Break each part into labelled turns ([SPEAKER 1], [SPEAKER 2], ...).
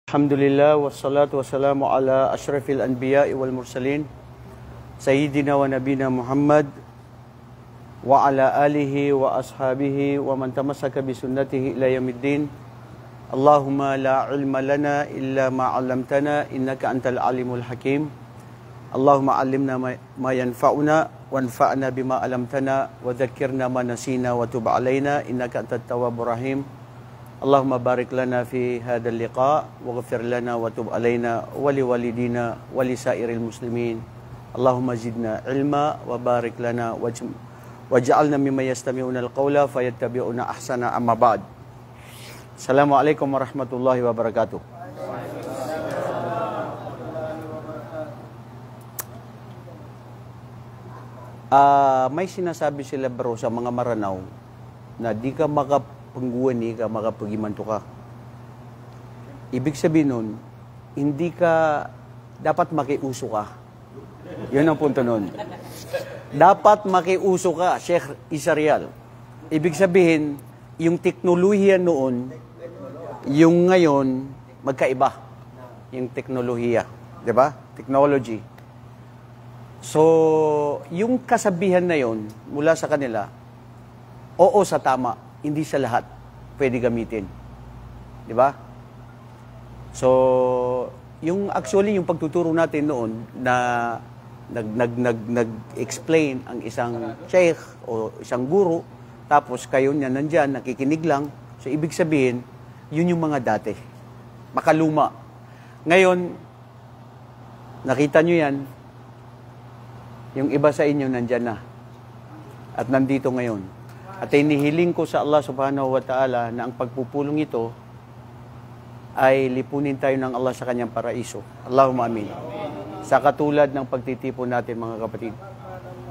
[SPEAKER 1] Alhamdulillah wassalatu wassalamu ala asyrafil anbiya'i wal mursalin Sayyidina wa nabina Muhammad wa ala alihi wa ashabihi wa man tamassaka bi sunnatihi ila yaumiddin. Allahumma la ilma lana illa ma 'allamtana innaka antal alimul hakim. Allahumma 'allimna ma yanfa'una wanfa'na bima 'allamtana wa dhakkirna ma nasina wa tub 'alaina innaka antat tawwabur rahim. Allahumma barik lana fi hadzal liqa waghfir lana wa tub alaina wa li walidina wa li sairil muslimin. Allahumma zidna ilma wa barik lana waj'alna mimman yastami'una al-qawla fayattabi'una ahsana, amma ba'd. Assalamualaikum warahmatullahi wabarakatuh. May sinasabi sila bro sa mga Maranao na di ka pangguan ni ka, makapagimanto ka. Ibig sabihin nun, hindi ka dapat makiuso ka. Yun ang punto nun. Dapat makiuso ka, Sheikh Isarial. Ibig sabihin, yung teknolohiya noon, yung ngayon, magkaiba. Yung teknolohiya. Diba? Technology. So, yung kasabihan na yun, mula sa kanila, oo sa tama. Hindi sa lahat pwede gamitin. Di ba? So, yung actually, yung pagtuturo natin noon na nag-explain ang isang sheikh o isang guro, tapos kayo niya nandyan, nakikinig lang. So, ibig sabihin, yun yung mga dati. Makaluma. Ngayon, nakita nyo yan, yung iba sa inyo nandyan na. At nandito ngayon. At inihiling ko sa Allah subhanahu wa ta'ala na ang pagpupulong ito ay lipunin tayo ng Allah sa kanyang paraiso. Allahumma amin. Sa katulad ng pagtitipon natin mga kapatid.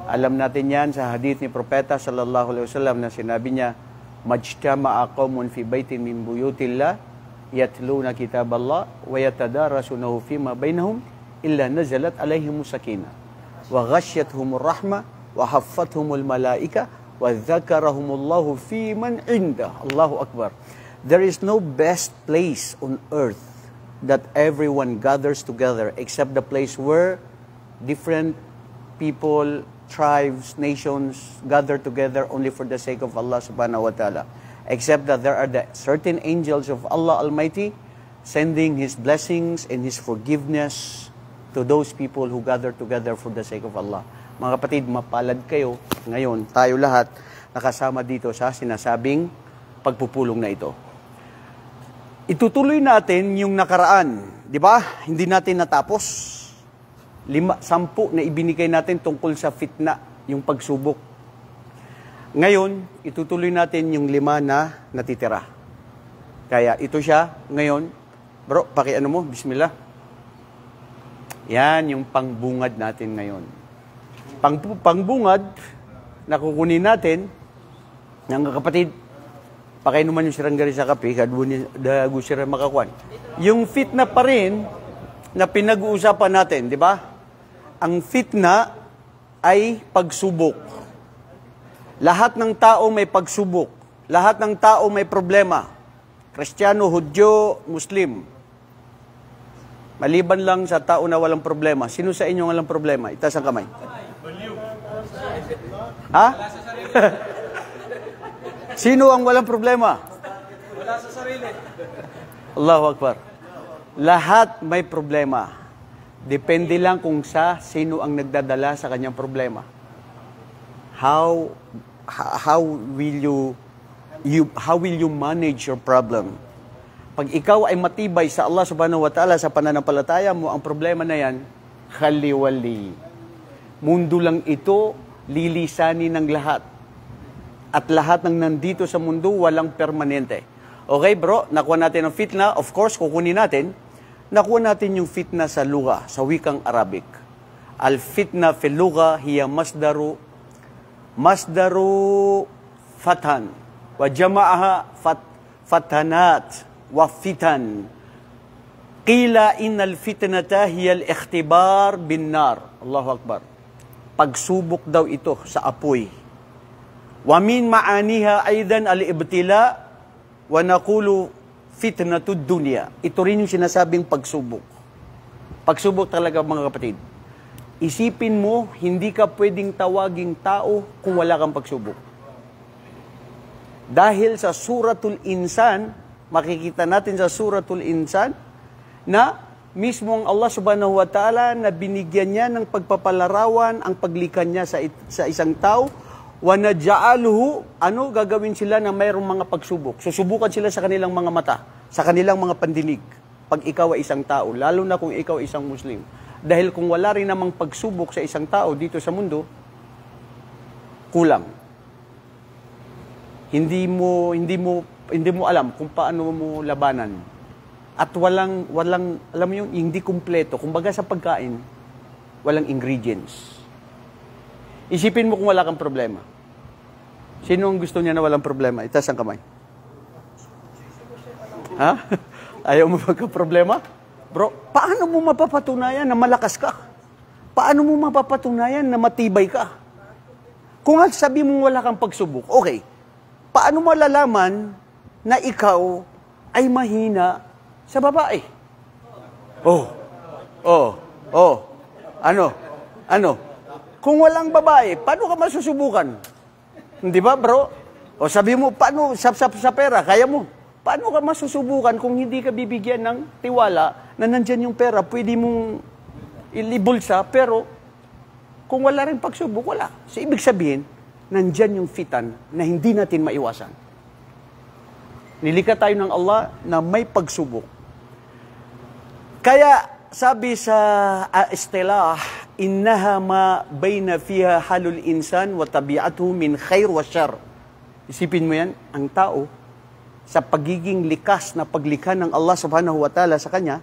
[SPEAKER 1] Alam natin yan sa hadith ni Propeta sallallahu alaihi wasallam na sinabi niya, Majtama'a qawmun fi baytin min buyutillah yatluna kitab Allah wa yatadarasunahu fima bainahum illa nazalat alaihimus sakinah wa ghashyathumur rahmah wa haffathumul malaika وَذَكَرَهُمُ اللَّهُ فِي مَنْ عِنْدَهُ. Allahu Akbar. There is no best place on earth that everyone gathers together except the place where different people, tribes, nations gather together only for the sake of Allah subhanahu wa ta'ala. Except that there are the certain angels of Allah Almighty sending His blessings and His forgiveness to those people who gather together for the sake of Allah. Mga kapatid, mapalad kayo ngayon, tayo lahat nakasama dito sa sinasabing pagpupulong na ito. Itutuloy natin yung nakaraan, di ba? Hindi natin natapos. 10 na ibinigay natin tungkol sa fitna, yung pagsubok. Ngayon, itutuloy natin yung 5 na natitira. Kaya ito siya ngayon. Bro, pakiano mo, bismillah. Yan yung pangbungad natin ngayon. Pangbungad na kukunin natin ng kapatid, pakay naman yung siranggari sa kape, dago sira makakuan. Yung fitna pa rin na pinag-uusapan natin, di ba? Ang fitna ay pagsubok. Lahat ng tao may pagsubok. Lahat ng tao may problema. Kristiyano, Hudyo, Muslim. Maliban lang sa tao na walang problema. Sino sa inyo walang problema? Itaas ang kamay. Ha? Sino ang walang problema? Wala sa sarili. Allahu Akbar. Lahat may problema. Depende lang kung sino ang nagdadala sa kanyang problema. How will you manage your problem? Pag ikaw ay matibay sa Allah subhanahu wa ta'ala sa pananampalataya mo, ang problema na yan, khaliwali. Mundo lang ito, lilisanin ng lahat. At lahat ng nandito sa mundo, walang permanente. Okay bro, nakuha natin ang fitna. Of course, kukunin natin. Nakuha natin yung fitna sa lugha, sa wikang Arabic. Al-fitna fil lugha hiya masdaru fathan. Wa jama'aha fathanat wa fitan. Qila innal fitnata hiya al-ikhtibar bin nar. Allahu Akbar. Pagsubok daw ito sa apoy. Wa min ma'aniha aidan al-ibtila wa naqulu fitnatud dunya. Ito rin yung sinasabing pagsubok. Pagsubok talaga mga kapatid. Isipin mo, hindi ka pwedeng tawaging tao kung wala kang pagsubok. Dahil sa Suratul Insan, makikita natin sa Suratul Insan, na mismo ang Allah subhanahu wa ta'ala na binigyan niya ng pagpapalarawan ang paglikan niya sa isang tao, wa naj'aluhu, ano gagawin sila na mayroong mga pagsubok? Susubukan sila sa kanilang mga mata, sa kanilang mga pandinig, pag ikaw ay isang tao, lalo na kung ikaw ay isang Muslim. Dahil kung wala rin namang pagsubok sa isang tao dito sa mundo, kulang. Hindi mo alam kung paano mo labanan. At walang alam mo yung hindi kumpleto. Kumbaga sa pagkain, walang ingredients. Isipin mo kung wala kang problema. Sino ang gusto niya na walang problema? Itaas ang kamay. Ha? Ayaw mo magka-problema? Bro, paano mo mapapatunayan na malakas ka? Paano mo mapapatunayan na matibay ka? Kung sabi mo wala kang pagsubok, okay. Paano mo malalaman na ikaw ay mahina sa babae? Ano? Kung walang babae, paano ka masusubukan? Hindi ba, bro? O sabi mo, paano sa pera, kaya mo? Paano ka masusubukan kung hindi ka bibigyan ng tiwala na nandyan yung pera, pwede mong ilibulsa, pero kung wala rin pagsubok, wala. So, ibig sabihin, nandyan yung fitan na hindi natin maiwasan. Nilikha tayo ng Allah na may pagsubok. Kaya, sabi sa istilah, innaha ma bayna fiha halul insan wa tabi'atuhu min khair wa syar. Isipin mo yan, ang tao, sa pagiging likas na paglikha ng Allah subhanahu wa ta'ala sa kanya,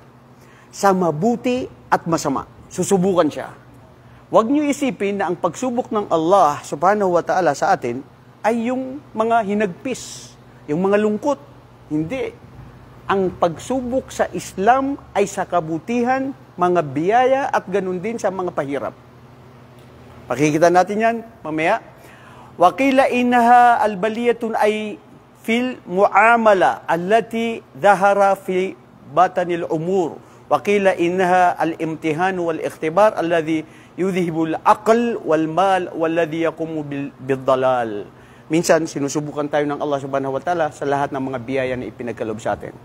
[SPEAKER 1] sa mabuti at masama. Susubukan siya. Huwag niyo isipin na ang pagsubok ng Allah subhanahu wa ta'ala sa atin ay yung mga hinagpis, yung mga lungkot. Hindi. Ang pagsubok sa Islam ay sa kabutihan, mga biyaya at ganun din sa mga pahirap. Pakikita natin yan mamaya. Wakila inaha albaliyatun ay fil muamala allati dhahara fi batanil umur. Wakila inaha al-imtihan wal-ikhtibar alladhi yudhibul aql wal mal walladhi yaqumu bil dalal. Minsan sinusubukan tayo ng Allah subhanahu wa ta'ala sa lahat ng mga biyaya na ipinagkaloob sa atin.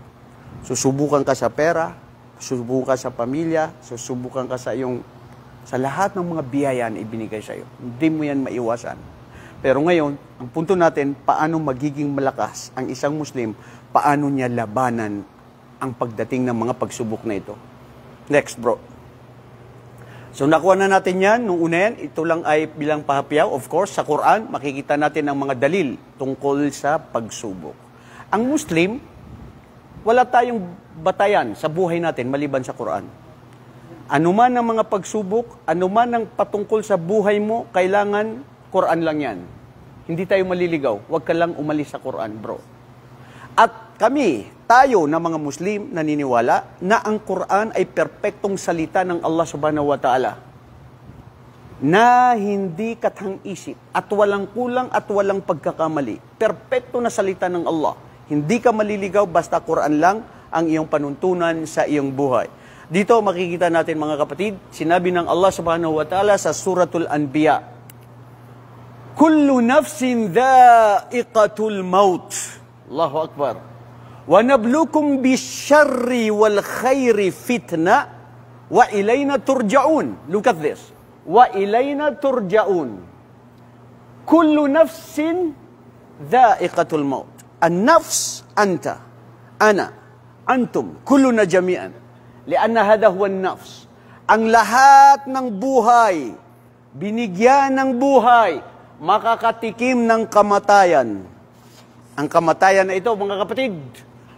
[SPEAKER 1] Susubukan ka sa pera, susubukan ka sa pamilya, susubukan ka sa lahat ng mga biyaya na ibinigay sa iyo. Hindi mo yan maiwasan. Pero ngayon, ang punto natin, paano magiging malakas ang isang Muslim, paano niya labanan ang pagdating ng mga pagsubok na ito. Next, bro. So, nakuha na natin yan. Nung una yan, ito lang ay bilang pahapyaw. Of course, sa Quran, makikita natin ang mga dalil tungkol sa pagsubok. Ang Muslim, wala tayong batayan sa buhay natin maliban sa Quran. Anuman ang mga pagsubok, anuman ang patungkol sa buhay mo, kailangan Quran lang yan. Hindi tayo maliligaw. Huwag ka lang umalis sa Quran, bro. At kami, tayo na mga Muslim, naniniwala na ang Quran ay perpektong salita ng Allah subhanahu wa ta'ala. Na hindi kathang-isip at walang kulang at walang pagkakamali. Perpekto na salita ng Allah. Hindi ka maliligaw basta Quran lang ang iyong panuntunan sa iyong buhay. Dito makikita natin mga kapatid, sinabi ng Allah subhanahu wa ta'ala sa Suratul Anbiya, Kullu nafsin dha'iqatul maut. Allahu Akbar. Wa nablukum bisyarri wal khairi fitna wa ilayna turja'un. Look at this. Wa ilayna turja'un. Kullu nafsin dha'iqatul maut. An-nafs anta, ana, antum, kulluna jami'an. Lianna hadha huwa an-nafs. Ang lahat ng buhay, binigyan ng buhay, makakatikim ng kamatayan. Ang kamatayan na ito, mga kapatid,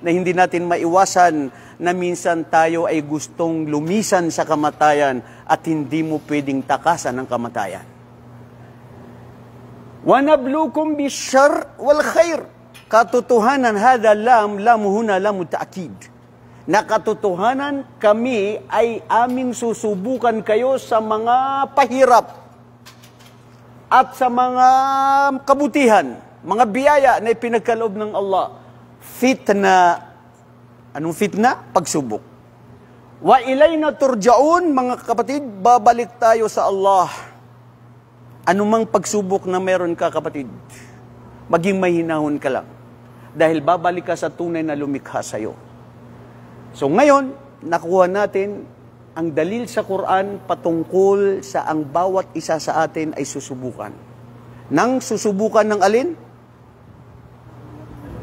[SPEAKER 1] na hindi natin maiwasan na minsan tayo ay gustong lumisan sa kamatayan at hindi mo pwedeng takasan ng kamatayan. وَنَبْلُوكُمْ بِالشَّرِّ وَالْخَيْرِ. Katotohanan, hada lam huna lamu ta'kid. Na katotohanan, kami ay aming susubukan kayo sa mga pahirap at sa mga kabutihan, mga biyaya na ipinagkaloob ng Allah. Fitna Anong fitna? Pagsubok. Wa ilayna turja'un, mga kapatid, babalik tayo sa Allah. Anumang pagsubok na meron ka, kapatid, maging mahinahon ka lang. Dahil babalik ka sa tunay na lumikha sa'yo. So ngayon, nakuha natin ang dalil sa Quran patungkol sa ang bawat isa sa atin ay susubukan. Nang susubukan ng alin?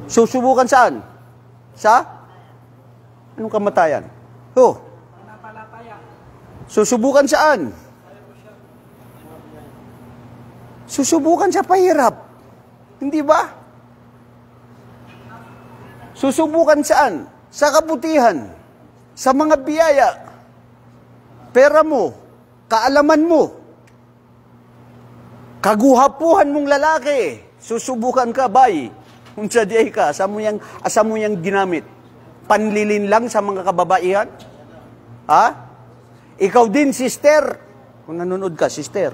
[SPEAKER 1] Susubukan saan? Sa? Anong kamatayan? Susubukan saan? Susubukan sa pahirap. Hindi ba? Susubukan saan? Sa kabutihan. Sa mga biyaya. Pera mo. Kaalaman mo. Kaguhapuhan mong lalaki. Susubukan ka, bay. Unsa di ka, asa mo yang ginamit. Panlilin lang sa mga kababaihan? Ha? Ikaw din, sister. Kung nanonood ka, sister.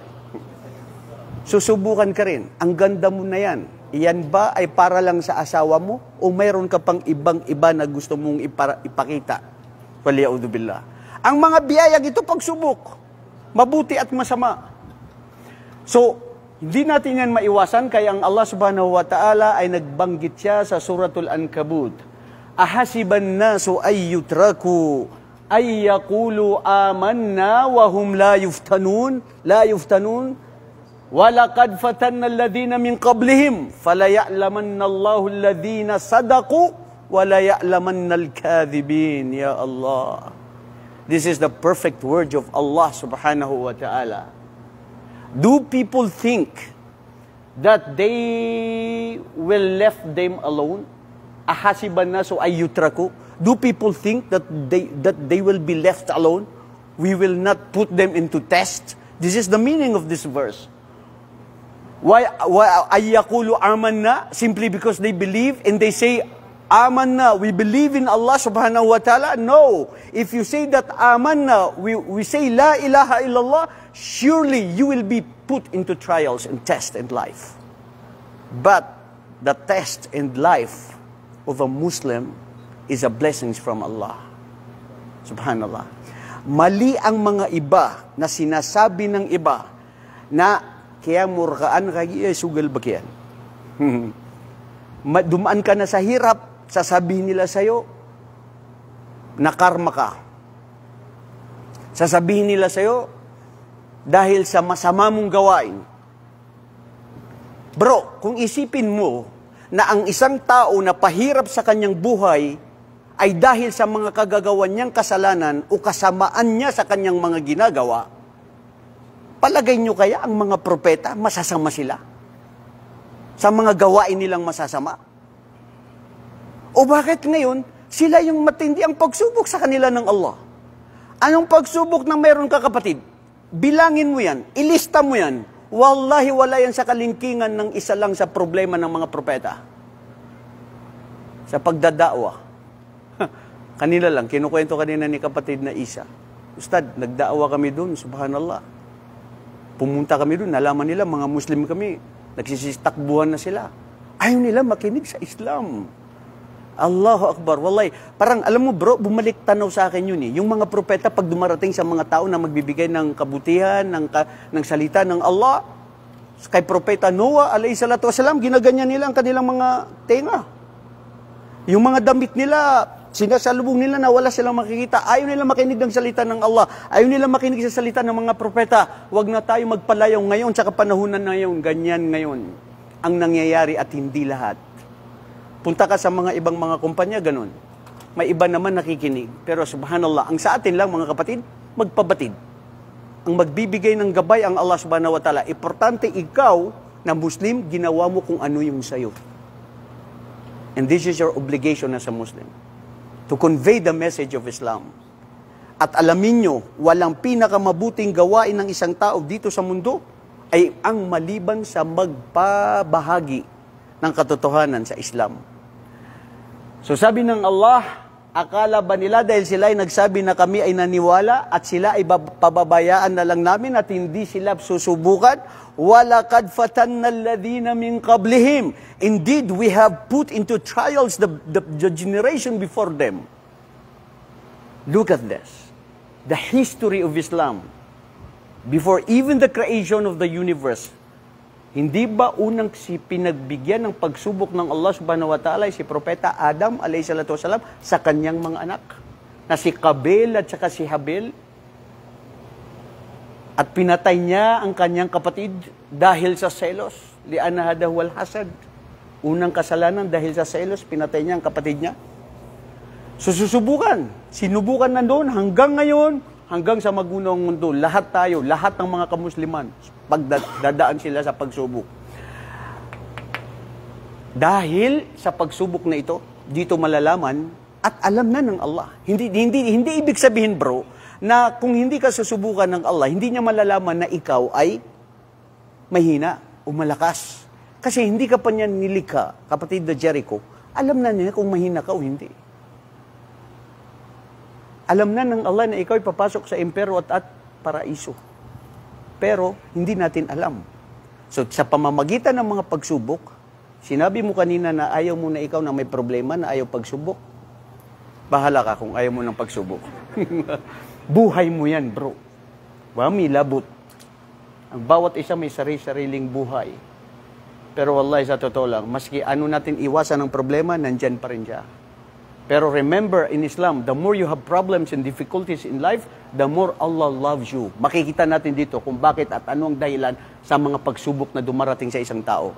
[SPEAKER 1] Susubukan ka rin. Ang ganda mo na yan. Iyan ba ay para lang sa asawa mo? O mayroon ka pang ibang-iba na gusto mong ipakita? Waliyaudubillah. Ang mga biyayang ito pagsubok. Mabuti at masama. So, hindi natin yan maiwasan, kaya ang Allah subhanahu wa ta'ala ay nagbanggit siya sa Suratul Ankabut. Ahasiban nasu ay yutraku ay yaqulu amanna wa hum la yuftanun. Walaqad fatanna alladhina min qablihim falaya'lamanna Allahu alladhina sadaqu walaya'lamanna al-kadhibin. Ya Allah. This is the perfect word of Allah subhanahu wa ta'ala. Do people think that they will left them alone? Ahasiban nasu ay yutraku? Do people think that they will be left alone? We will not put them into test? This is the meaning of this verse. Why ay yaqulu amanna? Simply because they believe and they say amanna, we believe in Allah subhanahu wa ta'ala? No. If you say that amanna, we say la ilaha illallah, surely you will be put into trials and tests in life. But the test in life of a Muslim is a blessing from Allah. Subhanallah. Mali ang mga iba na sinasabi ng iba na kaya murkaan kaya sugal ba kyan? Dumaan ka na sa hirap, sasabihin nila sa'yo, na karma ka. Sasabihin nila sa'yo, dahil sa masama mong gawain. Bro, kung isipin mo na ang isang tao na pahirap sa kanyang buhay ay dahil sa mga kagagawan niyang kasalanan o kasamaan niya sa kanyang mga ginagawa, palagay niyo kaya ang mga propeta masasama sila? Sa mga gawain nilang masasama? O bakit ngayon, sila yung matindi ang pagsubok sa kanila ng Allah? Anong pagsubok na meron ka, kapatid? Bilangin mo yan, ilista mo yan. Wallahi, wala yan sa kalingkingan ng isa lang sa problema ng mga propeta. Sa pagdadawa. Kanila lang, kinukwento kanina ni kapatid na Isa. Ustad, nagdaawa kami doon, subhanallah. Pumunta kami doon, nalaman nila, mga Muslim kami, nagsisistakbuhan na sila. Ayaw nila makinig sa Islam. Allahu Akbar. Wallahi, parang alam mo bro, bumalik tanaw sa akin yun eh. Yung mga propeta pag dumarating sa mga tao na magbibigay ng kabutihan, ng salita ng Allah, kay propeta Noah alayhi salatu wasalam, ginaganyan nila ang kanilang mga tenga. Yung mga damit nila, sinasalubong nila na wala silang makikita. Ayaw nila makinig ng salita ng Allah. Ayaw nila makinig sa salita ng mga propeta. Huwag na tayo magpalayaw ngayon sa kapanahunan na ngayon. Ganyan ngayon ang nangyayari at hindi lahat. Punta ka sa mga ibang mga kumpanya, ganun. May iba naman nakikinig. Pero subhanallah, ang sa atin lang mga kapatid, magpabatid. Ang magbibigay ng gabay ang Allah subhanahu wa ta'ala. Importante ikaw na Muslim, ginawa mo kung ano yung sayo. And this is your obligation as a Muslim. To convey the message of Islam. At alamin nyo, walang pinakamabuting gawain ng isang tao dito sa mundo ay ang maliban sa magpabahagi ng katotohanan sa Islam. So sabi ng Allah, akala ba nila dahil sila ay nagsabi na kami ay naniwala at sila ay pababayaan na lang namin at hindi sila susubukan? Walaqad fatanna alladhina min qablihim. Indeed, we have put into trials the generation before them. Look at this. The history of Islam, before even the creation of the universe, hindi ba unang pinagbigyan ng pagsubok ng Allah subhanahu wa ta'ala si Propeta Adam alayhi salatu wasalam sa kanyang mga anak? Na si Kabil at saka si Habil? At pinatay niya ang kanyang kapatid dahil sa selos. Li'anna hadahu wal hasad. Unang kasalanan dahil sa selos, pinatay niya ang kapatid niya. Susubukan. Sinubukan na doon hanggang ngayon, hanggang sa magunang mundo. Lahat tayo, lahat ng mga kamusliman, pagdadaan sila sa pagsubok. Dahil sa pagsubok na ito, dito malalaman at alam na ng Allah. Hindi ibig sabihin, bro, na kung hindi ka susubukan ng Allah, hindi niya malalaman na ikaw ay mahina o malakas. Kasi hindi ka pa niya nilikha, kapatid na Jericho, alam na niya kung mahina ka o hindi. Alam na ng Allah na ikaw ay papasok sa impero at paraiso. Pero hindi natin alam. So sa pamamagitan ng mga pagsubok, sinabi mo kanina na ayaw mo na ikaw na may problema, na ayaw pagsubok. Bahala ka kung ayaw mo ng pagsubok. Buhay mo yan, bro. May labot. Ang bawat isa may sarili-sariling buhay. Pero wallahi sa totoo lang, maski ano natin iwasan ng problema, nandyan pa rin siya. Pero remember, in Islam, the more you have problems and difficulties in life, the more Allah loves you. Makikita natin dito kung bakit at ano ang dahilan sa mga pagsubok na dumarating sa isang tao.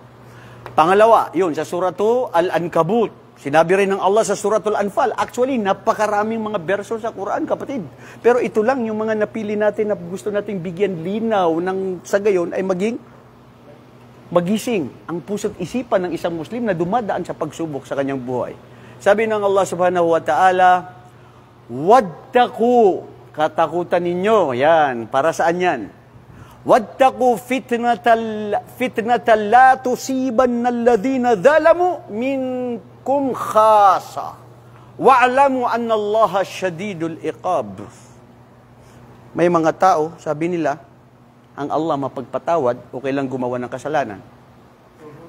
[SPEAKER 1] Pangalawa, yun, sa Suratul Al-Ankabut. Sinabi rin ng Allah sa Suratul Anfal. Actually, napakaraming mga verso sa Quran, kapatid. Pero ito lang yung mga napili natin na gusto nating bigyan linaw ng sa gayon ay magising ang puso't isipan ng isang Muslim na dumadaan sa pagsubok sa kanyang buhay. Sabi ng Allah subhanahu wa ta'ala, wattaqu, katakutan ninyo. Yan, para saan yan? Wattaqu fitnatal la tusibanna alladhina dhalamu minkum khasa. Wa'lamu anna Allaha syadidul iqab. May mga tao, sabi nila, ang Allah mapagpatawad, okay lang gumawa ng kasalanan.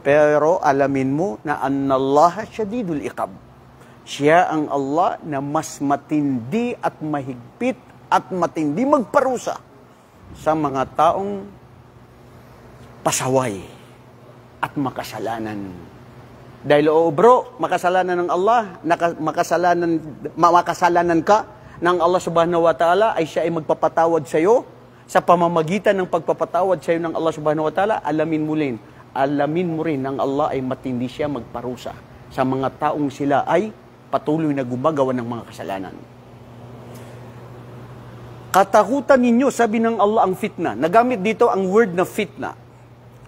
[SPEAKER 1] Pero alamin mo na anna Allaha syadidul iqab. Siya ang Allah na mas matindi at mahigpit at matindi magparusa sa mga taong pasaway at makasalanan. Dahil bro, makasalanan ng Allah, makasalanan ka ng Allah subhanahu wa ta'ala ay siya ay magpapatawad sa iyo. Sa pamamagitan ng pagpapatawad sa iyo ng Allah subhanahu wa ta'ala, alamin mo rin ng Allah ay matindi siya magparusa sa mga taong sila ay patuloy na gumagawa ng mga kasalanan. Katakutan ninyo, sabi ng Allah, ang fitna. Nagamit dito ang word na fitna.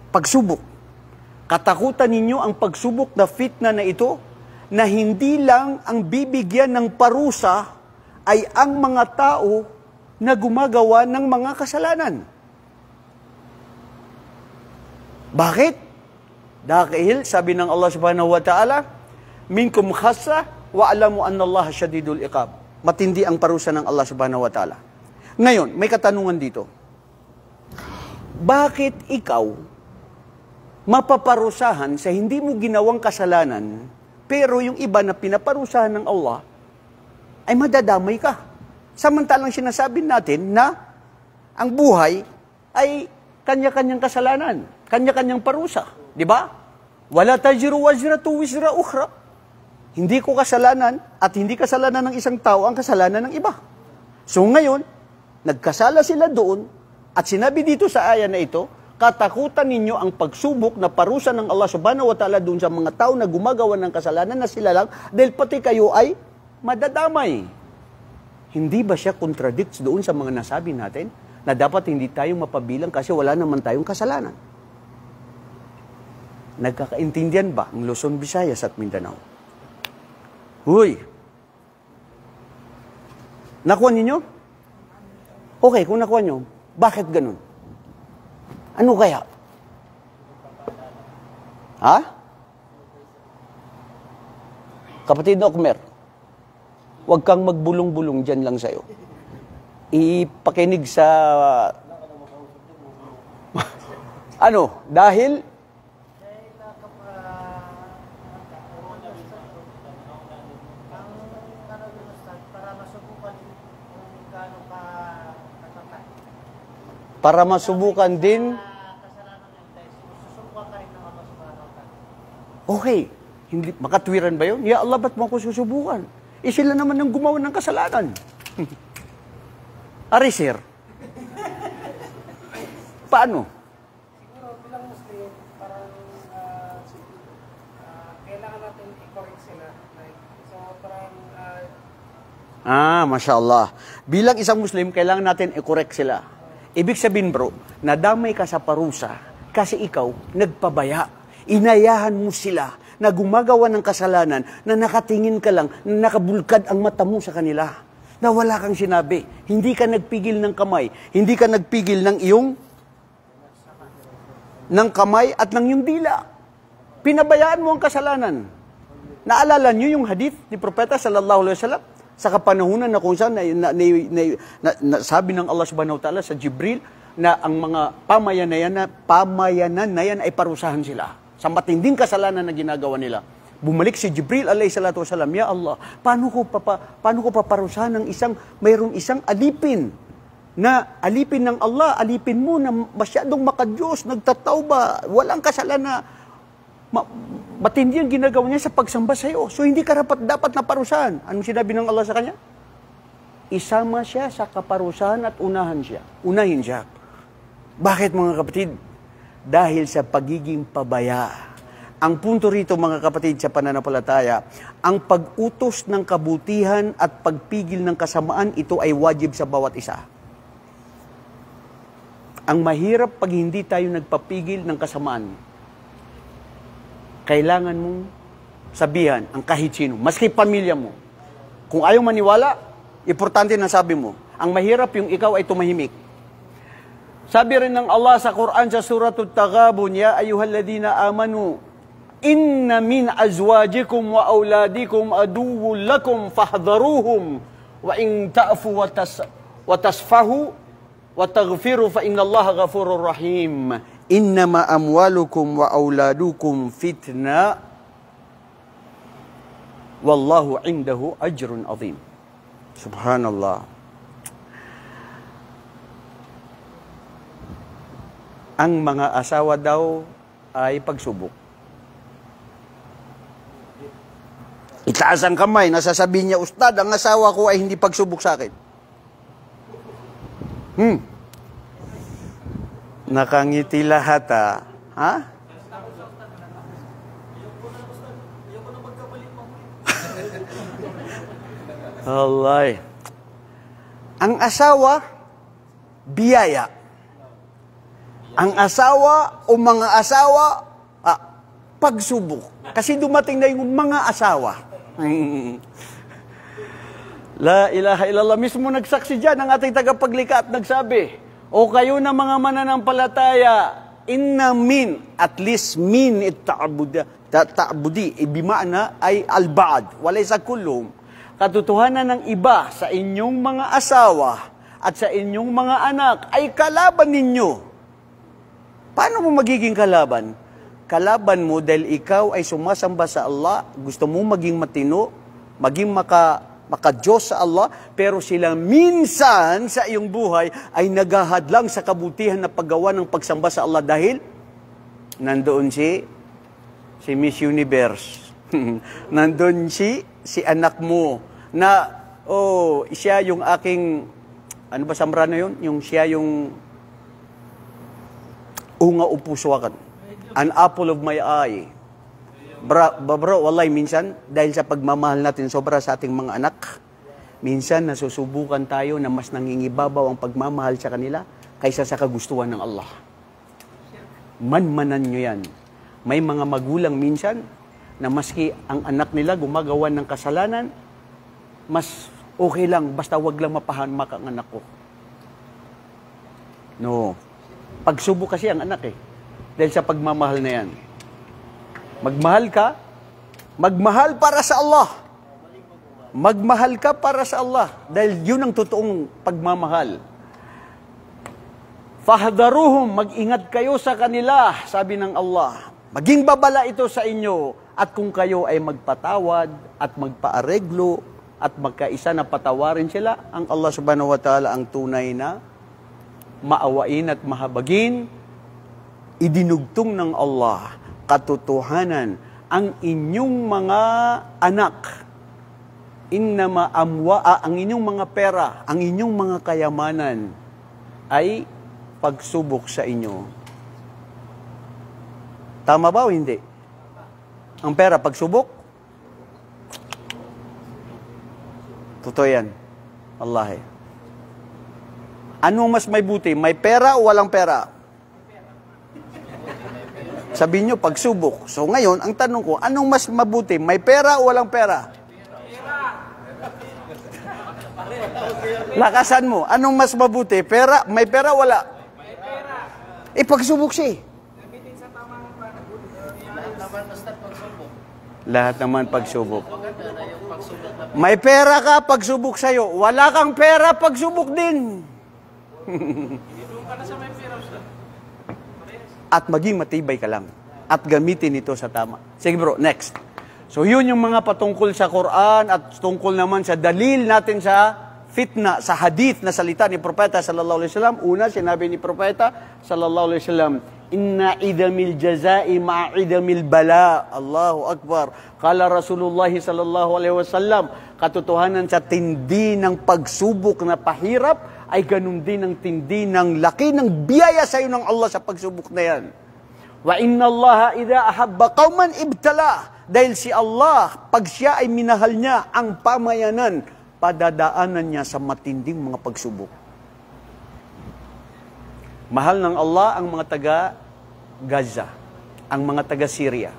[SPEAKER 1] Pagsubok. Katakutan ninyo ang pagsubok na fitna na ito, na hindi lang ang bibigyan ng parusa ay ang mga tao na gumagawa ng mga kasalanan. Bakit? Dahil, sabi ng Allah subhanahu wa ta'ala, minkum khassa, wa'lamu anna Allah syadidul iqab. Matindi ang parusa ng Allah subhanahu wa ta'ala. Ngayon, may katanungan dito. Bakit ikaw mapaparusahan sa hindi mo ginawang kasalanan, pero yung iba na pinaparusahan ng Allah, ay madadamay ka? Samantalang sinasabi natin na ang buhay ay kanya-kanyang kasalanan, kanya-kanyang parusa. Di ba? Wala tajiru wazratu wizra ukhra. Hindi ko kasalanan at hindi kasalanan ng isang tao ang kasalanan ng iba. So ngayon, nagkasala sila doon at sinabi dito sa aya na ito, katakutan ninyo ang pagsubok na parusa ng Allah subhanahu wa ta'ala doon sa mga tao na gumagawa ng kasalanan na sila lang dahil pati kayo ay madadamay. Hindi ba siya contradicts doon sa mga nasabi natin na dapat hindi tayo mapabilang kasi wala naman tayong kasalanan? Nagkakaintindihan ba ang Luzon, Visayas at Mindanao? Huy! Nakuha ninyo? Okay, kung nakuha nyo, bakit ganun? Ano kaya? Ha? Kapatid na Okmer, huwag kang magbulong-bulong dyan lang sa'yo. Ipakinig sa... ano? Dahil... Para masubukan din. Okay. Hindi, makatwiran ba yun? Ya Allah, ba't mo ako susubukan? Sila naman ang gumawa ng kasalanan. Ari, sir. Paano?
[SPEAKER 2] Siguro bilang Muslim, parang kailangan natin i-correct sila. Like, so parang...
[SPEAKER 1] Masya Allah. Bilang isang Muslim, kailangan natin i-correct sila. Ibig sabihin, bro, nadamay ka sa parusa kasi ikaw nagpabaya. Inayahan mo sila na gumagawa ng kasalanan, na nakatingin ka lang, na nakabulkad ang mata mo sa kanila, na wala kang sinabi. Hindi ka nagpigil ng kamay, hindi ka nagpigil ng kamay at ng iyong dila. Pinabayaan mo ang kasalanan. Naalala niyo yung hadith ni Propeta sallallahu alaihi wasallam sa kapanahunan na kung saan sabi ng Allah subhanahu wa ta'ala sa Jibril na ang mga pamayanan na yan ay parusahan sila sa matinding kasalanan na ginagawa nila. Bumalik si Jibril alayhi salatu wasalam, Ya Allah, paano ko paparusahan ng mayroong isang alipin na alipin ng Allah, alipin mo na masyadong makadiyos, nagtatawba, walang kasalanan, matindi ang ginagawa niya sa pagsamba sa iyo. So hindi ka dapat na parusahan. Anong sinabi ng Allah sa kanya? Isama siya sa kaparusahan at unahin siya. Bakit mga kapatid? Dahil sa pagiging pabaya. Ang punto rito mga kapatid sa pananampalataya, ang pag-utos ng kabutihan at pagpigil ng kasamaan, ito ay wajib sa bawat isa. Ang mahirap pag hindi tayo nagpapigil ng kasamaan. Kailangan mong sabihan ang kahit sino, maski pamilya mo. Kung ayaw maniwala, importante na sabi mo. Ang mahirap yung ikaw ay tumahimik. Sabi rin ng Allah sa Quran sa Suratul Taghabun, Ya ayyuhalladhina amanu, inna min azwajikum wa auladikum aduwwun lakum fahdharuhum wa in ta'fu wa tasfahu wa taghfiru fa innallaha ghafurur rahim. Innama amwalukum wa auladukum fitna wallahu indahu ajrun azim. Subhanallah. Ang mga asawa daw ay pagsubok. Itaas ang kamay, nasasabihin niya, Ustad, ang asawa ko ay hindi pagsubok sa akin. Nakangiti lahat, ha? Alay. Ang asawa, biyaya. Ang asawa o mga asawa, pagsubok. Kasi dumating na yung mga asawa. La ilaha illallah. Mismo nagsaksi dyan ang ating tagapaglikha at nagsabi, o kayo na mga mananampalataya, inna min, at least min ta'budi, ibimana ay al-ba'd, walay sa kulong, katotohanan ng iba sa inyong mga asawa at sa inyong mga anak ay kalaban ninyo. Paano mo magiging kalaban? Kalaban mo dahil ikaw ay sumasamba sa Allah, gusto mo maging matino, maging maka-Diyos sa Allah, pero sila minsan sa iyong buhay ay naghahadlang sa kabutihan na paggawa ng pagsamba sa Allah dahil nandoon si Miss Universe. Nandoon si anak mo na, siya yung aking, ano ba samra na yun? Yung siya yung unga upuswakan. An apple of my eye. Bro, wallahi, minsan, dahil sa pagmamahal natin sobra sa ating mga anak, minsan nasusubukan tayo na mas nangingibabaw ang pagmamahal sa kanila kaysa sa kagustuhan ng Allah. Manmanan nyo yan. May mga magulang minsan na maski ang anak nila gumagawa ng kasalanan, mas okay lang, basta wag lang mapahamak ang anak ko. No. Pagsubok kasi ang anak dahil sa pagmamahal na yan. Magmahal ka, magmahal para sa Allah. Magmahal ka para sa Allah dahil yun ang totoong pagmamahal. Fahdharuhum, mag-ingat kayo sa kanila, sabi ng Allah. Maging babala ito sa inyo at kung kayo ay magpatawad at magpaareglo at magkaisa na patawarin sila, ang Allah subhanahu wa ta'ala ang tunay na maawain at mahabagin, idinugtong ng Allah katotohanan ang inyong mga anak, ang inyong mga pera, ang inyong mga kayamanan ay pagsubok sa inyo. Tama ba o hindi? Ang pera pagsubok? Totoo yan. Wallahi. Ano mas may buti? May pera o walang pera? Sabihin nyo, pagsubok. So ngayon, ang tanong ko, anong mas mabuti? May pera o walang pera? Lakasan mo. Anong mas mabuti? Pera? May pera o wala? May pera. Pagsubok siya. Lahat naman pagsubok. May pera ka, pagsubok sa'yo. Wala kang pera, pagsubok din. At maging matibay ka lang. At gamitin ito sa tama. Sige bro, next. So yun yung mga patungkol sa Quran at tungkol naman sa dalil natin sa fitna, sa hadith na salita ni Propeta sallallahu alaihi wasallam. Una, sinabi ni Propeta sallallahu alaihi wasallam, inna idamil jazai ma'idamil bala. Allahu Akbar. Kala Rasulullah sallallahu alaihi wasallam, katotohanan sa tindi ng pagsubok na pahirap ay ganun din ang tindi ng laki ng biyaya sa iyo ng Allah sa pagsubok na yan. Wa inna Allah idha ahabba qauman ibtala. Dahil si Allah, pag siya ay minahal niya ang pamayanan, padadaanan niya sa matinding mga pagsubok. Mahal ng Allah ang mga taga Gaza, ang mga taga Syria.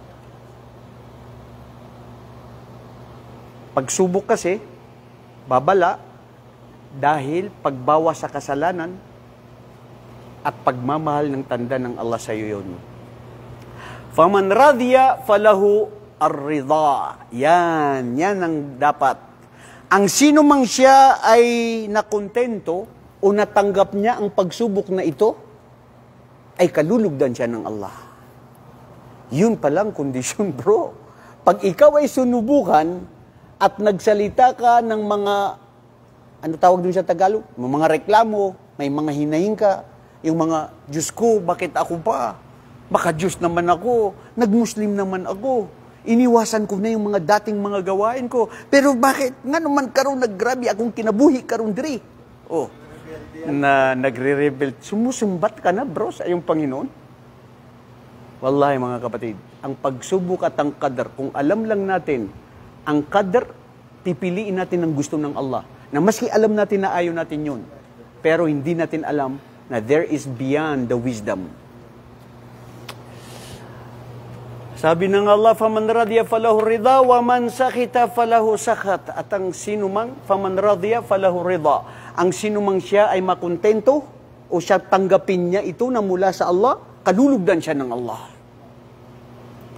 [SPEAKER 1] Pagsubok kasi, babala, dahil pagbawa sa kasalanan at pagmamahal ng tanda ng Allah sa iyo yun. Faman radhiya falahu ar-ridha. Yan ang dapat. Ang sino mang siya ay nakontento o natanggap niya ang pagsubok na ito, ay kalulugdan siya ng Allah. Yun palang kondisyon, bro. Pag ikaw ay sunubukan at nagsalita ka ng mga, ano tawag dun sa Tagalog? Mga reklamo, may mga hinahin ka, yung mga, Diyos ko, bakit ako pa? Baka Diyos naman ako, nagmuslim naman ako. Iniwasan ko na yung mga dating mga gawain ko. Pero bakit nga naman karon naggrabe akong kinabuhi karon diri? Oh, na nagre-rebel. Sumusumbat ka na, bro, sa iyong Panginoon? Wallahi, mga kapatid, ang pagsubok at ang qadar, kung alam lang natin, ang qadar, pipiliin natin ang gusto ng Allah. Na maski alam natin na ayaw natin yun. Pero hindi natin alam na there is beyond the wisdom. Sabi ng Allah, faman radiya falahu ridha wa man sakhita falahu sakhat. At ang sinumang faman radiya falahu ridha. Ang sinumang siya ay makontento o siya tanggapin niya ito na mula sa Allah, kalulugdan siya ng Allah.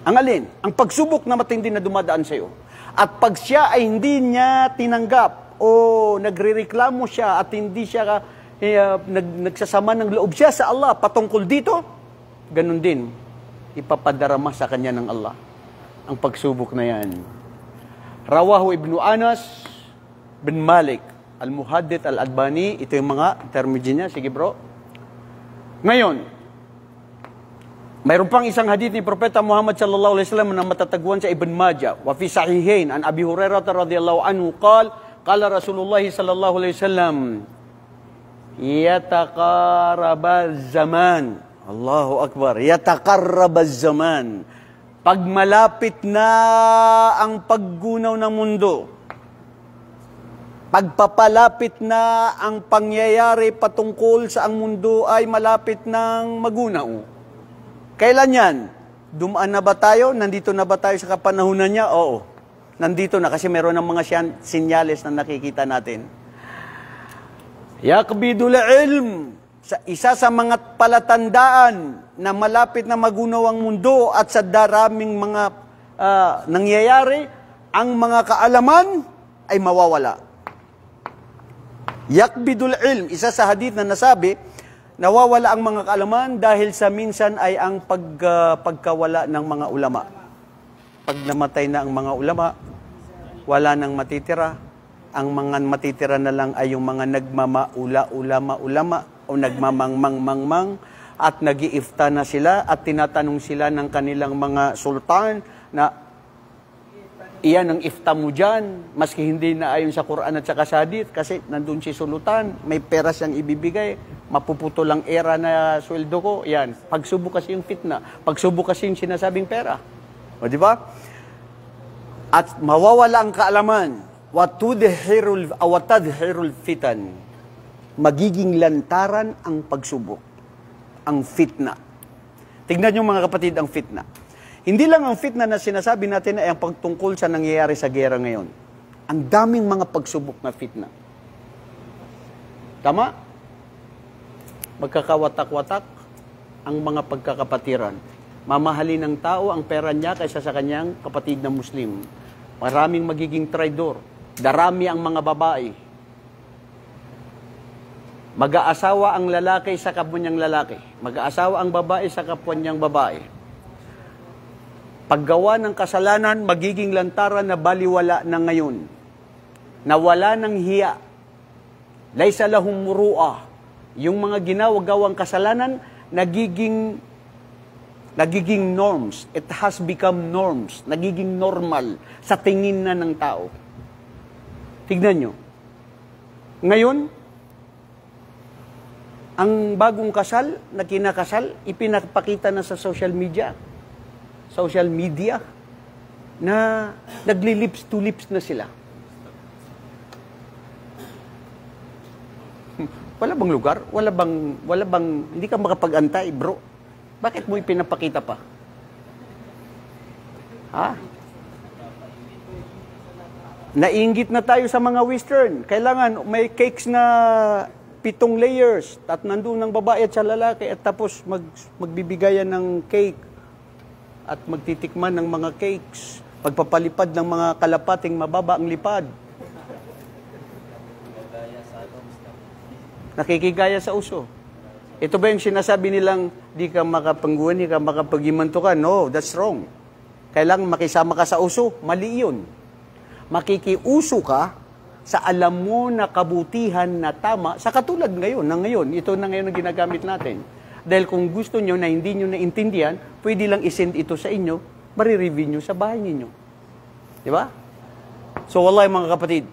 [SPEAKER 1] Ang alin? Ang pagsubok na matindi na dumadaan sa iyo. At pag siya ay hindi niya tinanggap o nagrereklamo siya at hindi siya nagsasama ng loob siya sa Allah patungkol dito, ganun din. Ipapadarama sa kanya ng Allah ang pagsubok na yan. Rawahu Ibnu Anas bin Malik Al-Muhaddith Al-Albani. Ito yung mga termiji niya. Sige bro. Ngayon, mayroon pang isang hadith ni Propeta Muhammad sallallahu alaihi wasallam na matatagpuan sa Ibn Majah. Wa fi sahihain an Abi Hurairah radhiyallahu anhu qala Rasulullah sallallahu alaihi wasallam, yataqarrabaz zaman. Allahu Akbar. Yataqarrabaz zaman. Pag malapit na ang paggunaw ng mundo, pagpapalapit na ang pangyayari patungkol sa ang mundo ay malapit ng magunaw. Kailan yan? Dumaan na ba tayo? Nandito na ba tayo sa kapanahunan niya? Oo. Nandito na kasi meron ng mga sinyales na nakikita natin. Yakbidul ilm. Isa sa mga palatandaan na malapit na magunaw ang mundo at sa daraming mga nangyayari, ang mga kaalaman ay mawawala. Yakbidul ilm. Isa sa hadith na nasabi, nawawala ang mga kaalaman dahil sa minsan ay ang pagkawala ng mga ulama. Pag namatay na ang mga ulama, wala nang matitira. Ang mga matitira na lang ay yung mga nagmamaula-ulama-ulama o nagmamangmang-mangmang at nag-iifta na sila at tinatanong sila ng kanilang mga sultan na iyan ang ifta mo dyan, maski hindi na ayon sa Quran at saka sa Hadith, kasi nandun si sultan, may pera siyang ibibigay, mapuputo lang era na sweldo ko, yan. Pagsubok kasi yung fitna, pagsubok kasi yung sinasabing pera. O di ba? At mawawala ang kaalaman, watadhirul fitan, magiging lantaran ang pagsubok. Ang fitna. Tignan nyo mga kapatid ang fitna. Hindi lang ang fitna na sinasabi natin ay ang pagtungkol sa nangyayari sa gera ngayon. Ang daming mga pagsubok na fitna. Tama? Magkakawatak-watak ang mga pagkakapatiran. Mamahalin ng tao ang pera niya kaysa sa kanyang kapatid na Muslim. Maraming magiging traidor. Darami ang mga babae. Mag-aasawa ang lalaki sa kapwa niyang lalaki. Mag-aasawa ang babae sa kapwa niyang babae. Paggawa ng kasalanan, magiging lantaran na baliwala na ngayon. Nawala ng hiya. Laysa lahum muru'ah. Yung mga ginawagawang kasalanan, nagiging norms. It has become norms. Nagiging normal sa tingin na ng tao. Tignan nyo. Ngayon, ang bagong kasal na kinakasal, ipinapakita na sa social media. Social media na nagli-lips to lips na sila. Wala bang lugar? Wala bang, hindi ka makapag-antay, bro. Bakit mo ipinapakita pa? Ha? Nainggit na tayo sa mga Western. Kailangan may cakes na 7 layers at nandun ng babae at sa lalaki at tapos magbibigayan ng cake at magtitikman ng mga cakes. Pagpapalipad ng mga kalapating mababa ang lipad. Nakikigaya sa uso. Ito ba yung sinasabi nilang di ka makapangguan, di ka makapag-imantukan? No, that's wrong. Kailangan makisama ka sa uso. Mali yun. Makikiuso ka sa alam mo na kabutihan na tama, sa katulad ngayon, ito na ngayon ang ginagamit natin. Dahil kung gusto nyo na hindi nyo naintindihan, pwede lang isend ito sa inyo, marireview nyo sa bahay ninyo. Di ba? So, wallahi mga kapatid,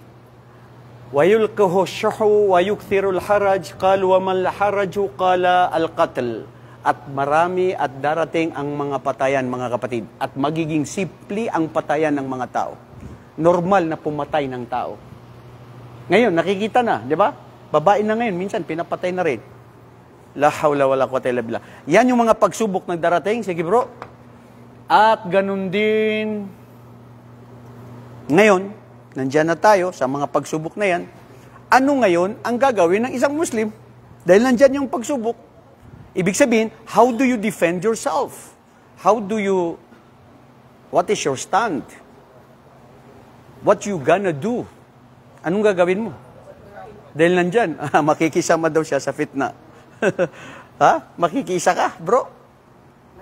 [SPEAKER 1] وَيُلْقِهُ الشُّحُ وَيُكْثِرُ الْحَرَجِ قَالُ وَمَنْ لَحَرَجُ قَالَ الْقَتْلِ. At marami at darating ang mga patayan, mga kapatid. At magiging simple ang patayan ng mga tao. Normal na pumatay ng tao. Ngayon, nakikita na, di ba? Babae na ngayon, minsan pinapatay na rin. La hawla wala quwwata illa billah. Yan yung mga pagsubok na darating. Sige bro. At ganun din, ngayon, nandyan na tayo sa mga pagsubok na yan. Ano ngayon ang gagawin ng isang Muslim? Dahil nandyan yung pagsubok. Ibig sabihin, how do you defend yourself? What is your stand? What you gonna do? Anong gagawin mo? Dahil nandyan, makikisama daw siya sa fitna. Ha? Makikisa ka, bro?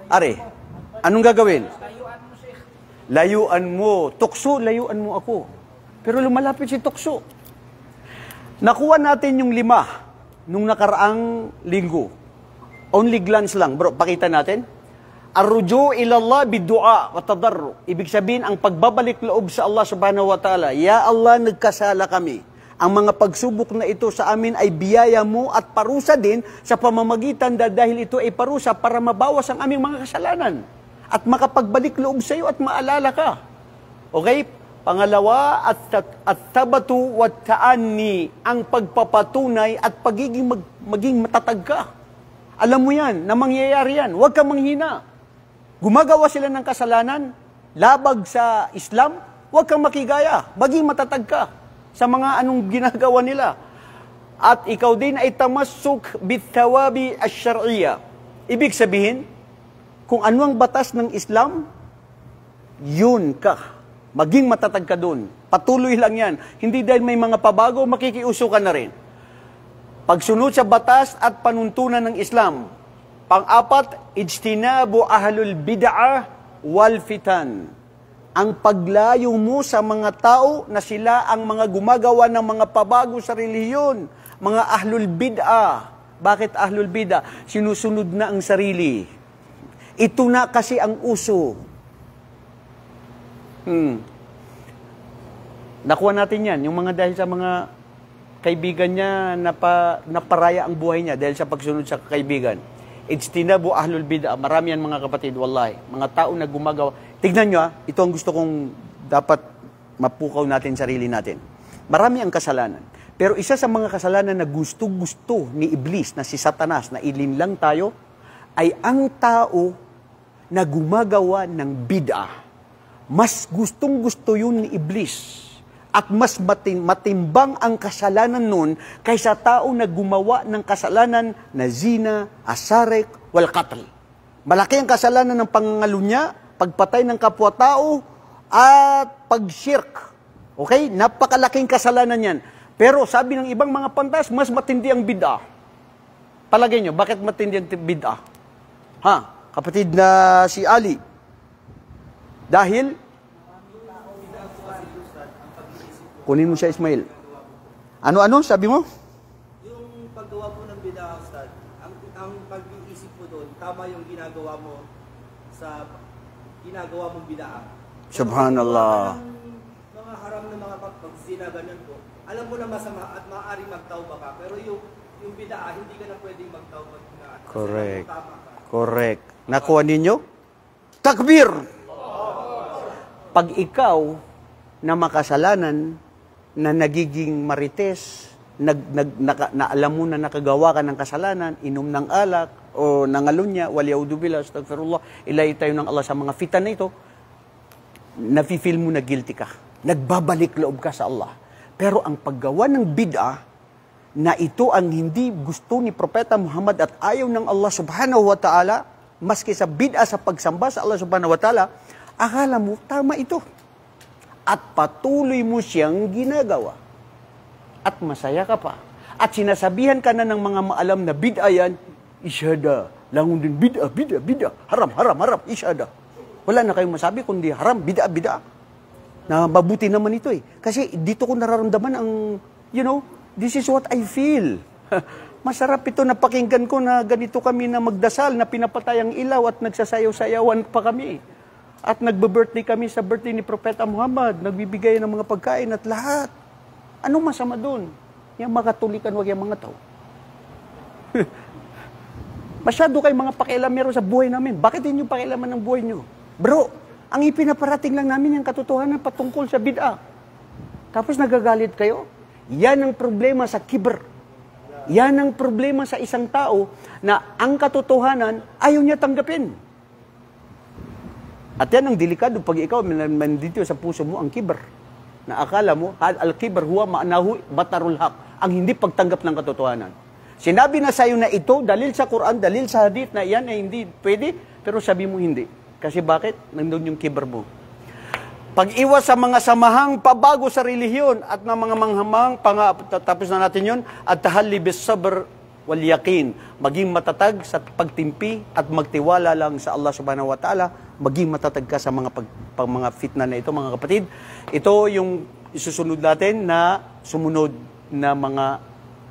[SPEAKER 1] Are, anong gagawin? Layuan mo. Tukso, layuan mo ako. Pero lumalapit si Tukso. Nakuha natin yung 5 nung nakaraang linggo. Only glance lang. Bro, pakita natin. Arruju ilallah biddu'a wa tadarru. Ibig sabihin, ang pagbabalik loob sa Allah subhanahu wa ta'ala. Ya Allah, nagkasala kami. Ang mga pagsubok na ito sa amin ay biyaya mo at parusa din sa pamamagitan dahil ito ay parusa para mabawas ang aming mga kasalanan. At makapagbalik loob sa iyo at maalala ka. Okay? Pangalawa, at tabatu wa ta'anni, ang pagpapatunay at maging matatag ka. Alam mo yan, na mangyayari yan. Huwag kang manghina. Gumagawa sila ng kasalanan, labag sa Islam, huwag kang makigaya. Maging matatag ka sa mga anong ginagawa nila. At ikaw din ay tamassuk bithawabi ash-shar'iyya. Ibig sabihin, kung ano ang batas ng Islam, yun ka. Maging matatag ka doon. Patuloy lang yan. Hindi dahil may mga pabago, makikiuso ka na rin. Pagsunod sa batas at panuntunan ng Islam. Pang-4, ijtinabu ahlul bid'ah wal fitan. Ang paglayo mo sa mga tao na sila ang mga gumagawa ng mga pabago sa relihiyon. Mga ahlul bid'ah. Bakit ahlul bida? Sinusunod na ang sarili. Ito na kasi ang uso. Nakuha natin yan. Yung mga dahil sa mga kaibigan niya, naparaya ang buhay niya dahil sa pagsunod sa kaibigan. Ijtinabu ahlul bid'ah. Marami yan mga kapatid, wallahi. Mga tao na gumagawa. Tignan nyo ito ang gusto kong dapat mapukaw natin sarili natin. Marami ang kasalanan. Pero isa sa mga kasalanan na gusto-gusto ni Iblis, na si Satanas, na ilinlang tayo, ay ang tao na gumagawa ng bid'ah. Mas gustong-gusto yun ni Iblis. At mas matimbang ang kasalanan nun kaysa tao na gumawa ng kasalanan na zina, asarek, wal qatl. Malaki ang kasalanan ng pangangalunya, pagpatay ng kapwa-tao, at pagshirk. Okay? Napakalaking kasalanan yan. Pero sabi ng ibang mga pantas, mas matindi ang bid'ah. Palagay nyo, bakit matindi ang bid'ah? Kapatid na si Ali. Dahil kunin mo siya, Ismail. Ano? Sabi mo?
[SPEAKER 3] Yung paggawa po ng bid'ah, Ustad, ang pag-iisip po doon, tama yung ginagawa mo sa ginagawa mong bid'ah.
[SPEAKER 1] Subhanallah.
[SPEAKER 3] Mga haram na mga pag-zina, ganyan po. Alam mo na masama at maaaring magtawba ka, pero yung bid'ah, hindi ka na pwedeng magtawba na.
[SPEAKER 1] Correct. Correct. Nakuha ninyo? Takbir! Pag ikaw na makasalanan, na nagiging marites, na alam mo na nakagawa ka ng kasalanan, inom ng alak, o nangalunya, waliyaudubillah, astagfirullah, ilay tayo ng Allah sa mga fitan na ito, nafe-feel mo na guilty ka. Nagbabalik loob ka sa Allah. Pero ang paggawa ng bid'ah, na ito ang hindi gusto ni Propeta Muhammad at ayaw ng Allah subhanahu wa ta'ala, maski sa bid'ah sa pagsamba sa Allah subhanahu wa ta'ala, akala mo, tama ito. At patuloy mo siyang ginagawa. At masaya ka pa. At sinasabihan ka na ng mga maalam na bid'ah yan, isyada. Langon din, bid'ah, haram, isyada. Wala na kayong masabi kundi haram, bid'ah. Na mabuti naman ito eh. Kasi dito ko nararamdaman ang, this is what I feel. Masarap ito na pakinggan ko na ganito kami na magdasal, na pinapatay ang ilaw at nagsasayaw-sayawan pa kami. At nagbe-birthday kami sa birthday ni Propeta Muhammad, nagbibigay ng mga pagkain at lahat. Anong masama doon? Yung mga Katulikan, wag yung mga tao. Masyado kayo mga pakialam meron sa buhay namin. Bakit hindi nyo pakialaman ng buhay nyo? Bro, ang ipinaparating lang namin yung katotohanan patungkol sa bid'ah. Tapos nagagalit kayo? Yan ang problema sa kibr. Yan ang problema sa isang tao na ang katotohanan ayaw niya tanggapin. At yan ang delikado pag ikaw mandito sa puso mo ang kibr. Na akala mo, al-kibr huwa ma'nahu batarul haq. Ang hindi pagtanggap ng katotohanan. Sinabi na sa'yo na ito, dalil sa Quran, dalil sa hadith na yan ay hindi pwede, pero sabi mo hindi. Kasi bakit? Nandun yung kibr mo. Pag-iwas sa mga samahang pabago sa relihiyon at ng mga manghamang, tapos na natin yun, at tahalli bis sabr wal yaqin. Maging matatag sa pagtimpi at magtiwala lang sa Allah subhanahu wa ta'ala, maging matatag ka sa mga mga fitna na ito, mga kapatid. Ito yung isusunod natin na sumunod na mga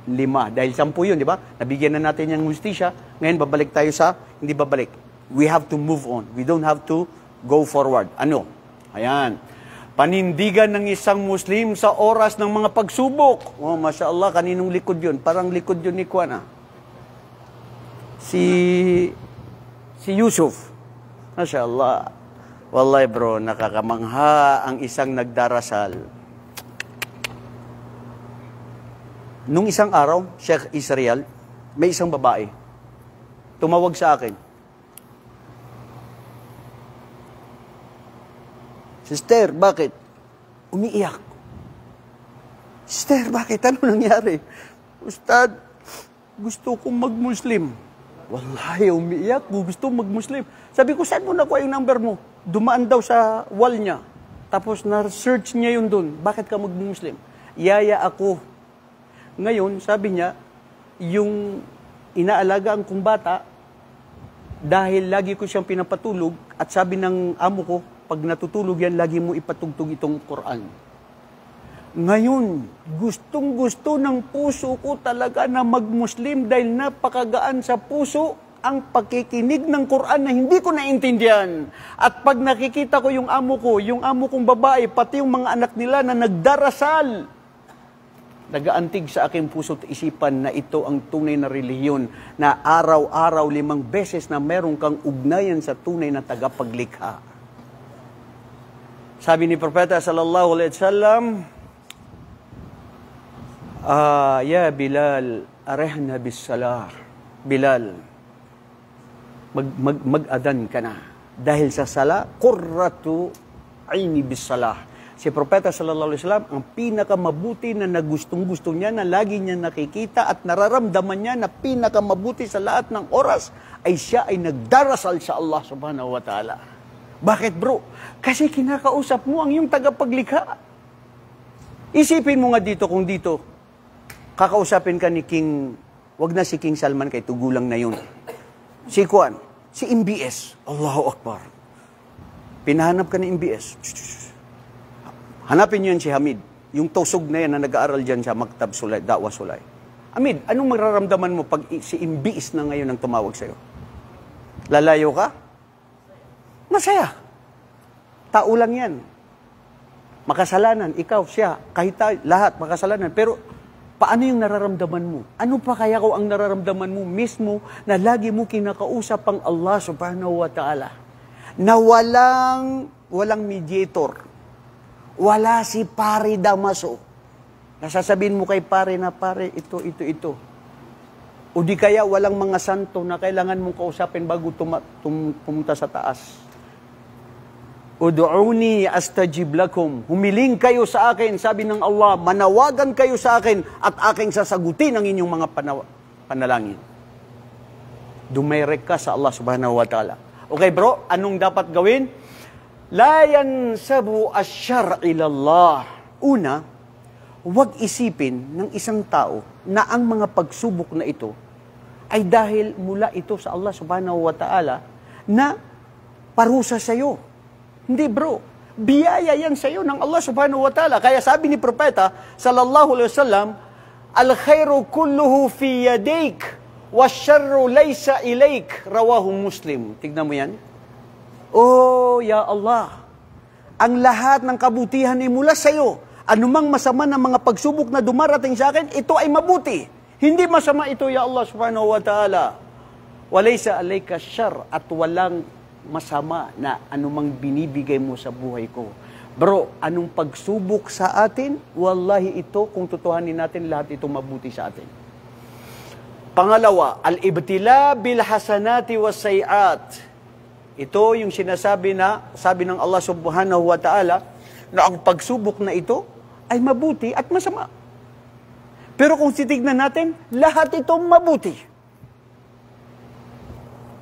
[SPEAKER 1] 5. Dahil 10 yun, di ba? Nabigyan na natin yung justisya. Ngayon, babalik tayo sa, hindi babalik. We have to move on. We don't have to go forward. Ano? Ayan. Panindigan ng isang Muslim sa oras ng mga pagsubok. Oh, Masya Allah, kaninong likod yun? Parang likod yun ni Kwana. Si Yusuf. Masya Allah. Wallahi bro, nakakamangha ang isang nagdarasal. Nung isang araw, Sheikh Israel, may isang babae. Tumawag sa akin. Sister, bakit? Umiiyak. Sister, bakit? Ano nangyari? Ustad, gusto kong mag-Muslim. Wallahi, umiiyak. Gusto mag-Muslim. Sabi ko, saan mo nakuha yung number mo? Dumaan daw sa wall niya. Tapos na-search niya yun doon. Bakit ka mag-Muslim? Yaya ako. Ngayon, sabi niya, yung inaalagaan kong bata, dahil lagi ko siyang pinapatulog, at sabi ng amo ko, pag natutulog yan, lagi mo ipatugtog itong Quran. Ngayon, gustong-gusto ng puso ko talaga na mag-Muslim dahil napakagaan sa puso ang pagkikinig ng Quran na hindi ko naintindihan. At pag nakikita ko yung amo kong babae, pati yung mga anak nila na nagdarasal, nagaantig sa aking puso at isipan na ito ang tunay na relihiyon na araw-araw 5 beses na meron kang ugnayan sa tunay na tagapaglikha. Sabi ni Propeta sallallahu alaihi wasallam, ya Bilal, arehna bis salah. Bilal, mag-adan ka na. Dahil sa sala, qurratu aini bis salah. Si Propeta sallallahu alaihi wasallam, ang pinakamabuti na nagustong-gusto niya, na lagi niya nakikita at nararamdaman niya na pinakamabuti sa lahat ng oras, ay siya ay nagdarasal sa Allah subhanahu wa ta'ala. Bakit bro? Kasi kinakausap mo ang iyong tagapaglikha. Isipin mo nga dito kung dito, kakausapin ka ni King, wag na si King Salman kay tugulang na yun. Si Kuan, si MBS, Allahu Akbar. Pinahanap ka ni MBS. Hanapin niyo yan si Hamid. Yung tusog na yan na nag-aaral dyan sa Maktab Sulay, Da'wa Sulay. Hamid, anong mararamdaman mo pag si MBS na ngayon ang tumawag sa'yo? Lalayo ka? Masaya. Tao lang yan. Makasalanan, ikaw, siya, kahit tayo, lahat makasalanan. Pero paano yung nararamdaman mo? Ano pa kaya ko ang nararamdaman mo mismo na lagi mo kinakausap ang Allah subhanahu wa ta'ala? Na walang mediator. Wala si Pare Damaso. Nasasabihin mo kay pare na, pare, ito. O di kaya walang mga santo na kailangan mong kausapin bago pumunta sa taas. Ud'uni astajib lakum. Humiling kayo sa akin, sabi ng Allah, manawagan kayo sa akin at aking sasagutin ang inyong mga panalangin. Dumirect ka sa Allah subhanahu wa ta'ala. Okay bro, anong dapat gawin? La yansabu asyar ilallah. Una, huwag isipin ng isang tao na ang mga pagsubok na ito ay dahil mula ito sa Allah subhanahu wa ta'ala na parusa sa iyo. Hindi bro, biyaya yan sa iyo ng Allah subhanahu wa ta'ala. Kaya sabi ni Propeta sallallahu alaihi wasallam, al-khairu kulluhu fi yadayk wasyarru laysa ilayk, rawahu Muslim. Tignan mo yan. Oh, ya Allah, ang lahat ng kabutihan ay mula sa iyo. Anumang masama ng mga pagsubok na dumarating sa akin, ito ay mabuti. Hindi masama ito, ya Allah subhanahu wa ta'ala. Walaysa alayka syar, at walang masama na anumang binibigay mo sa buhay ko. Bro, anong pagsubok sa atin? Wallahi ito, kung tutuhanin natin, lahat ito mabuti sa atin. Pangalawa, al-ibtila bil hasanati was sayiat. Ito yung sinasabi na, sabi ng Allah subhanahu wa ta'ala, na ang pagsubok na ito ay mabuti at masama. Pero kung titignan natin, lahat ito mabuti.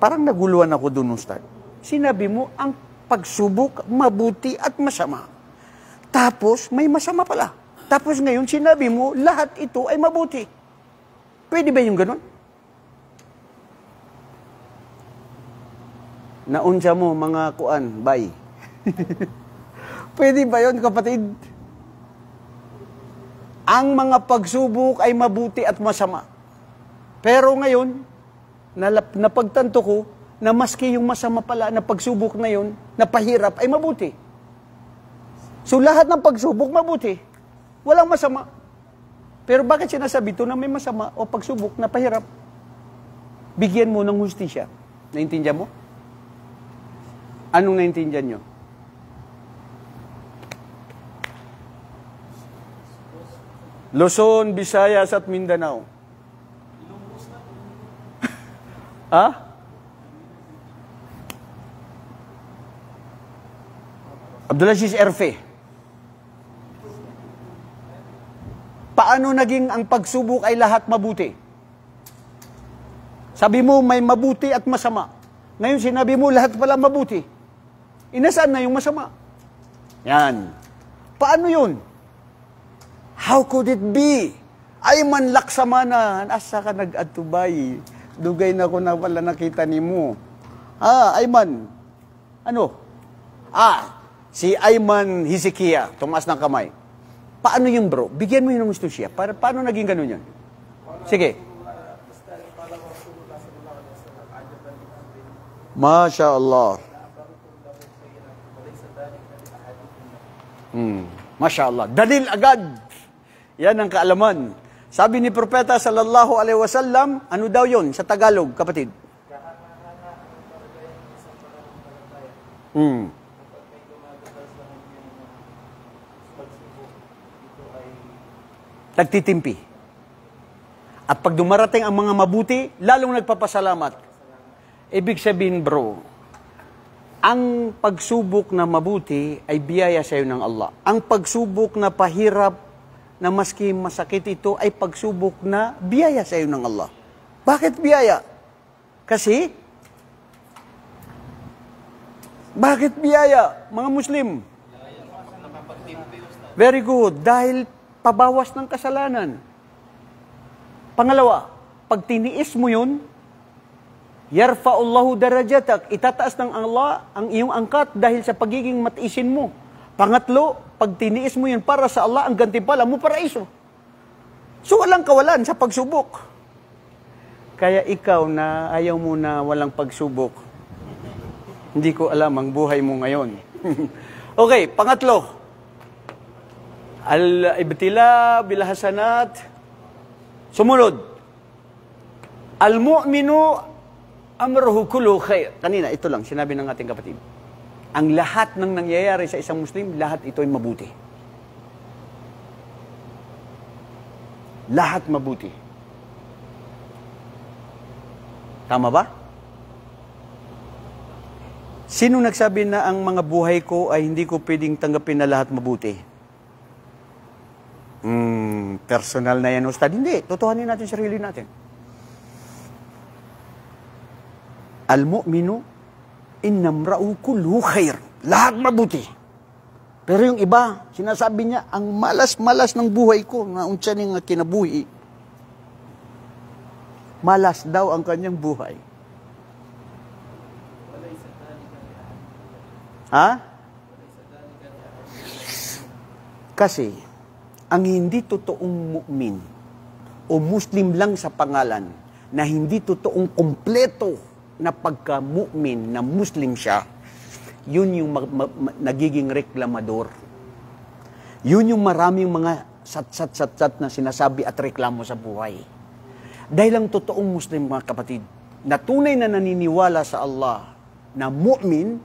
[SPEAKER 1] Parang naguluhan ako doon, Ustad. Sinabi mo, ang pagsubok mabuti at masama. Tapos, may masama pala. Tapos ngayon, sinabi mo, lahat ito ay mabuti. Pwede ba yung ganun? Naunsa mo, mga kuan, bye. Pwede ba yun, kapatid? Ang mga pagsubok ay mabuti at masama. Pero ngayon, napagtanto ko, na maski yung masama pala na pagsubok na yun, na pahirap, ay mabuti. So lahat ng pagsubok, mabuti. Walang masama. Pero bakit sinasabi ito na may masama o pagsubok na pahirap? Bigyan mo ng hustisya. Naintindihan mo? Anong naintindihan nyo? Luzon, Visayas at Mindanao. Ha? Abdulaziz Erfe. Paano naging ang pagsubok ay lahat mabuti? Sabi mo may mabuti at masama. Ngayon sinabi mo lahat pala mabuti. Inasaan na yung masama? Yan. Paano yun? How could it be? Ay man laksamana, asa ka nag-atubay. Dugay na ko na pala nakita ni mo. Ayman. Ano? Si Ayman Hezekiah, tumaas ng kamay. Paano yun, bro? Bigyan mo yun ng gusto siya. Paano naging ganun yun? Sige. Masya Allah. Masya Allah. Dalil agad. Yan ang kaalaman. Sabi ni Propeta sallallahu alaihi wasallam, ano daw yun sa Tagalog, kapatid? Nagtitimpi. At pag dumarating ang mga mabuti, lalong nagpapasalamat. Ibig sabihin, bro, ang pagsubok na mabuti ay biyaya sa iyo ng Allah. Ang pagsubok na pahirap, na maski masakit ito, ay pagsubok na biyaya sa iyo ng Allah. Bakit biyaya? Kasi, bakit biyaya, mga Muslim? Very good. Dahil pabawas ng kasalanan. Pangalawa, pag tiniis mo yun, yarfa'ullahu darajatak, itataas ng Allah ang iyong angkat dahil sa pagiging matiisin mo. Pangatlo, pag tiniis mo yun para sa Allah, ang gantimpala mo paraiso. So walang kawalan sa pagsubok. Kaya ikaw na ayaw mo na walang pagsubok, hindi ko alam ang buhay mo ngayon. Okay, pangatlo. Al-ibtila bilhasanat. Sumunod. Al-mu'minu amruhu kullu khair. Kanina, ito lang, sinabi ng ating kapatid. Ang lahat ng nangyayari sa isang Muslim, lahat ito ay mabuti. Lahat mabuti. Tama ba? Sino nagsabi na ang mga buhay ko ay hindi ko pwedeng tanggapin na lahat mabuti? Personal na yan, Ustad. Hindi. Totohanin natin sarili natin. Al-mu'minu innamra'u kullu khair. Lahat mabuti. Pero yung iba, sinasabi niya, ang malas-malas ng buhay ko, na unsya nga kinabuhi. Malas daw ang kanyang buhay. Ha? Kasi, ang hindi totoong mu'min o Muslim lang sa pangalan na hindi totoong kumpleto na pagka-mu'min na Muslim siya, yun yung nagiging reklamador. Yun yung maraming mga sat-sat na sinasabi at reklamo sa buhay. Dahil ang totoong Muslim, mga kapatid, na tunay na naniniwala sa Allah, na mu'min,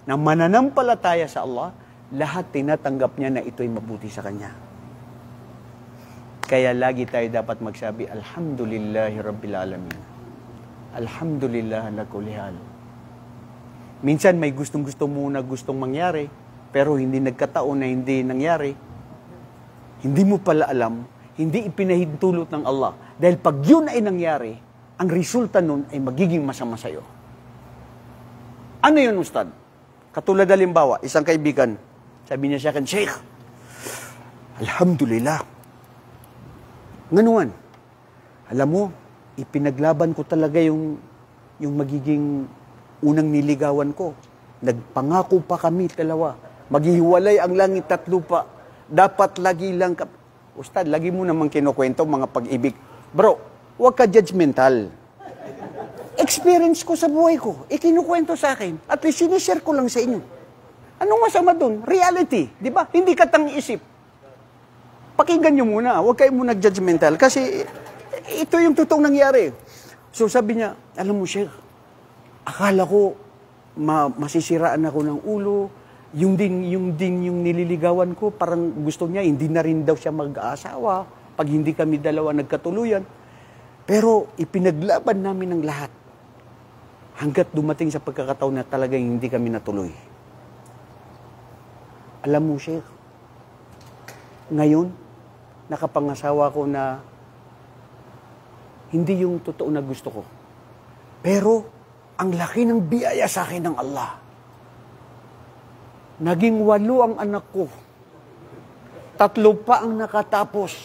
[SPEAKER 1] na mananampalataya sa Allah, lahat tinatanggap niya na ito'y mabuti sa kanya. Kaya lagi tayo dapat magsabi, Alhamdulillahi Rabbil Alamin. Alhamdulillah ala kulli hal. Minsan may gustong-gusto mo na gustong mangyari, pero hindi nagkataon na hindi nangyari. Hindi mo pala alam, hindi ipinahintulot ng Allah. Dahil pag yun ay nangyari, ang resulta nun ay magiging masama sa'yo. Ano yun, Ustad? Katulad halimbawa, isang kaibigan, sabi niya sa akin, Sheikh, Alhamdulillah. Nganuan, alam mo, ipinaglaban ko talaga yung magiging unang niligawan ko. Nagpangako pa kami dalawa. Maghihiwalay ang langit at lupa. Dapat lagi lang Ustad, lagi mo naman kinukwento mga pag-ibig. Bro, huwag ka judgmental. Experience ko sa buhay ko. Ikinukwento sa akin. At least sinishare ko lang sa inyo. Anong masama dun? Reality. Di ba? Hindi ka tang-isip. Pakinggan nyo muna. Huwag kayo muna judgmental. Kasi ito yung totoong nangyari. So sabi niya, alam mo, Sheikh, akala ko masisiraan ako ng ulo. Yung nililigawan ko, parang gusto niya, hindi na rin daw siya mag-aasawa pag hindi kami dalawa nagkatuluyan. Pero ipinaglaban namin ng lahat hanggat dumating sa pagkakataon na talagang hindi kami natuloy. Alam mo, Sheikh, ngayon, nakapangasawa ko na hindi yung totoo na gusto ko. Pero, ang laki ng biyaya sa akin ng Allah. Naging 8 ang anak ko. 3 pa ang nakatapos.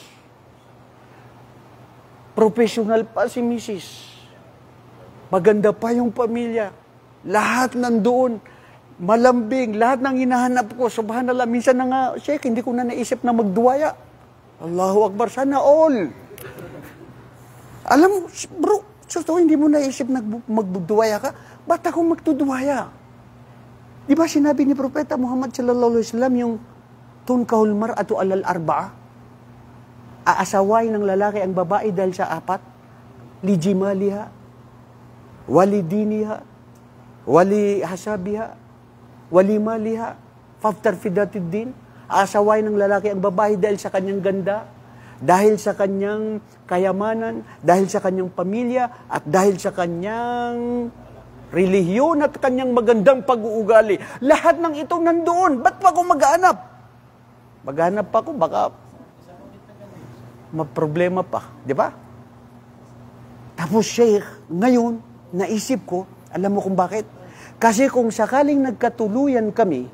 [SPEAKER 1] Professional pa si Mrs. Maganda pa yung pamilya. Lahat nandoon. malambing, lahat ng hinahanap ko, subhanallah, minsan na nga, Sheikh, hindi ko na naisip na magduwaya. Allahu Akbar, sana all. Alam mo, bro, so hindi mo naisip na magduwaya ka, ba't ako magduduwaya? Di ba sinabi ni Propeta Muhammad sallallahu alaihi wasallam yung tunkahul mar'atu alal arba'a? Aasaway ng lalaki ang babae dahil sa apat? Lijimaliha, walidiniha, wali hasabiha, wali maliha, faftar fidatid din. Aasaway ng lalaki ang babae dahil sa kanyang ganda, dahil sa kanyang kayamanan, dahil sa kanyang pamilya, at dahil sa kanyang relihiyon at kanyang magandang pag-uugali. Lahat ng ito nandoon. Ba't pa ako maghanap? Maghanap pa ako, baka maproblema pa. Di ba? Tapos, Sheikh, ngayon, naisip ko, alam mo kung bakit? Kasi kung sakaling nagkatuluyan kami,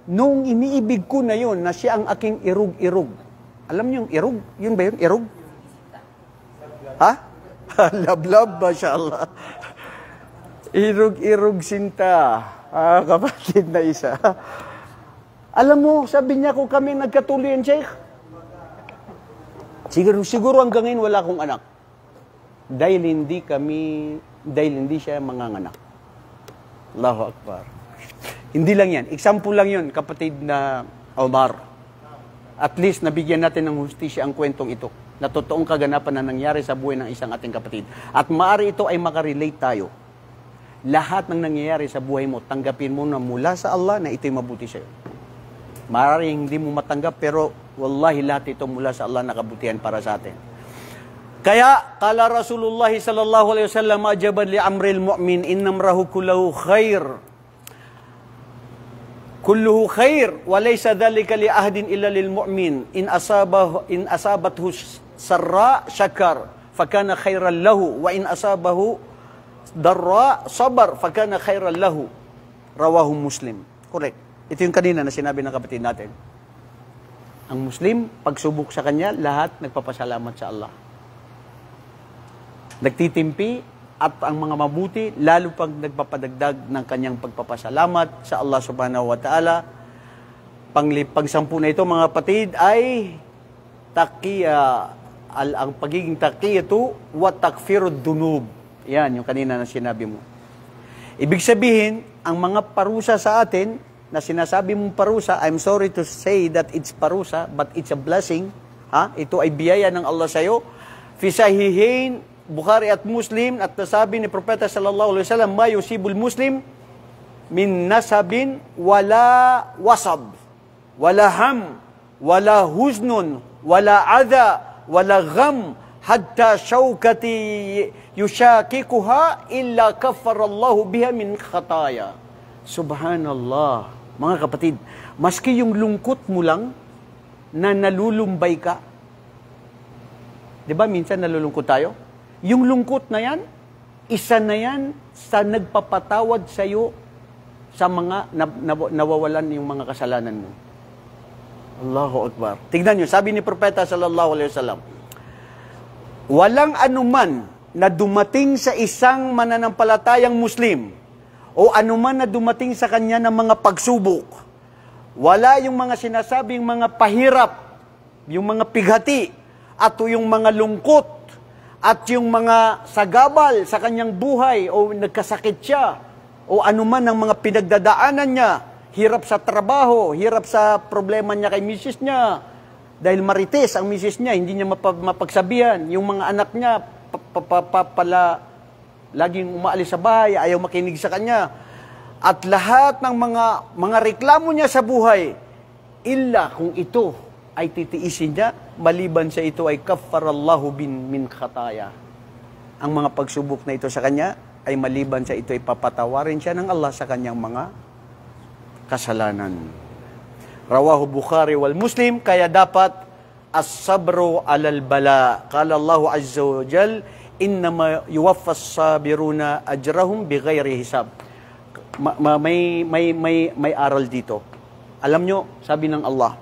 [SPEAKER 1] nung iniibig ko na yun, na siya ang aking irug-irug. Alam niyo yung irug? Yun ba yun? Irug? Ha? Love-love, mashallah. Irug-irug sinta. Kapatid na isa. Alam mo, sabi niya kung kami nagkatuluyan, Sheikh, siguro hanggang ngayon wala akong anak. Dahil hindi siya manganganak. Allahu Akbar. Hindi lang yan. Example lang yun, kapatid na Omar. At least, nabigyan natin ng hustisya ang kwentong ito na totoong kaganapan na nangyari sa buhay ng isang ating kapatid. At maaari ito ay makarelate tayo. Lahat ng nangyayari sa buhay mo, tanggapin mo na mula sa Allah na ito'y mabuti sa'yo. Maaari hindi mo matanggap, pero wallahi lahat ito mula sa Allah na kabutihan para sa atin. Kaya, kala Rasulullah sallallahu alaihi wasallam, ajaban li amril mu'min, innamrahu kulluhu khair. Kulluhu khair, wa laysa dhalika li ahadin illa lil mu'min. In asabathu sarra, syakar, fakana khairan lahu. Wa in asabahu darra, sabar, fakana khairan lahu. Rawahu Muslim. Correct. Ito yung kanina na sinabi ng kapatid natin. Ang Muslim, pagsubok sa kanya, lahat nagpapasalamat sa Allah. Nagtitimpi at ang mga mabuti, lalo pag nagpapadagdag ng kanyang pagpapasalamat sa Allah subhanahu wa ta'ala. Pagsampu na ito, mga kapatid, ay ang pagiging taqiyatu wa takfirud dunub. Yan, yung kanina na sinabi mo. Ibig sabihin, ang mga parusa sa atin, na sinasabi mong parusa, I'm sorry to say that it's parusa, but it's a blessing. Ito ay biyaya ng Allah sa'yo. Fi sahihain, Bukhari at Muslim, at nasabi ni Propeta sallallahu alaihi wasallam, ma yusibul muslim min nasabin wala wasab, wala ham, wala huznun, wala adha, wala gham, hatta shawkati yushakikuha illa kaffarallahu biha min khataya. Subhanallah. Mga kapatid, maski yung lungkot mo lang na nalulumbay ka, di ba minsan nalulungkot tayo? Yung lungkot na yan, isa na yan sa nagpapatawad sa iyo sa mga nawawalan yung mga kasalanan mo. Allahu Akbar. Tignan nyo, sabi ni Propeta sallallahu alaihi wasallam, walang anuman na dumating sa isang mananampalatayang Muslim o anuman na dumating sa kanya ng mga pagsubok, wala yung mga sinasabing mga pahirap, yung mga pighati, at yung mga lungkot, at yung mga sagabal sa kanyang buhay o nagkasakit siya o anuman ang mga pinagdadaanan niya, hirap sa trabaho, hirap sa problema niya kay misis niya, dahil marites ang misis niya, hindi niya mapagsabihan, yung mga anak niya pala laging umaalis sa bahay, ayaw makinig sa kanya, at lahat ng mga reklamo niya sa buhay, illa kung ito ay titiisin niya, maliban sa ito ay kaffarallahu min khataya. Ang mga pagsubok na ito sa kanya ay maliban sa ito ay papatawarin siya ng Allah sa kanyang mga kasalanan. Rawahu Bukhari wal Muslim, kaya dapat as-sabru alal bala. Qala Allah azza wa jal, innama yuwaffas sabiruna ajrahum bighairi hisab. May aral dito. Alam nyo, sabi ng Allah,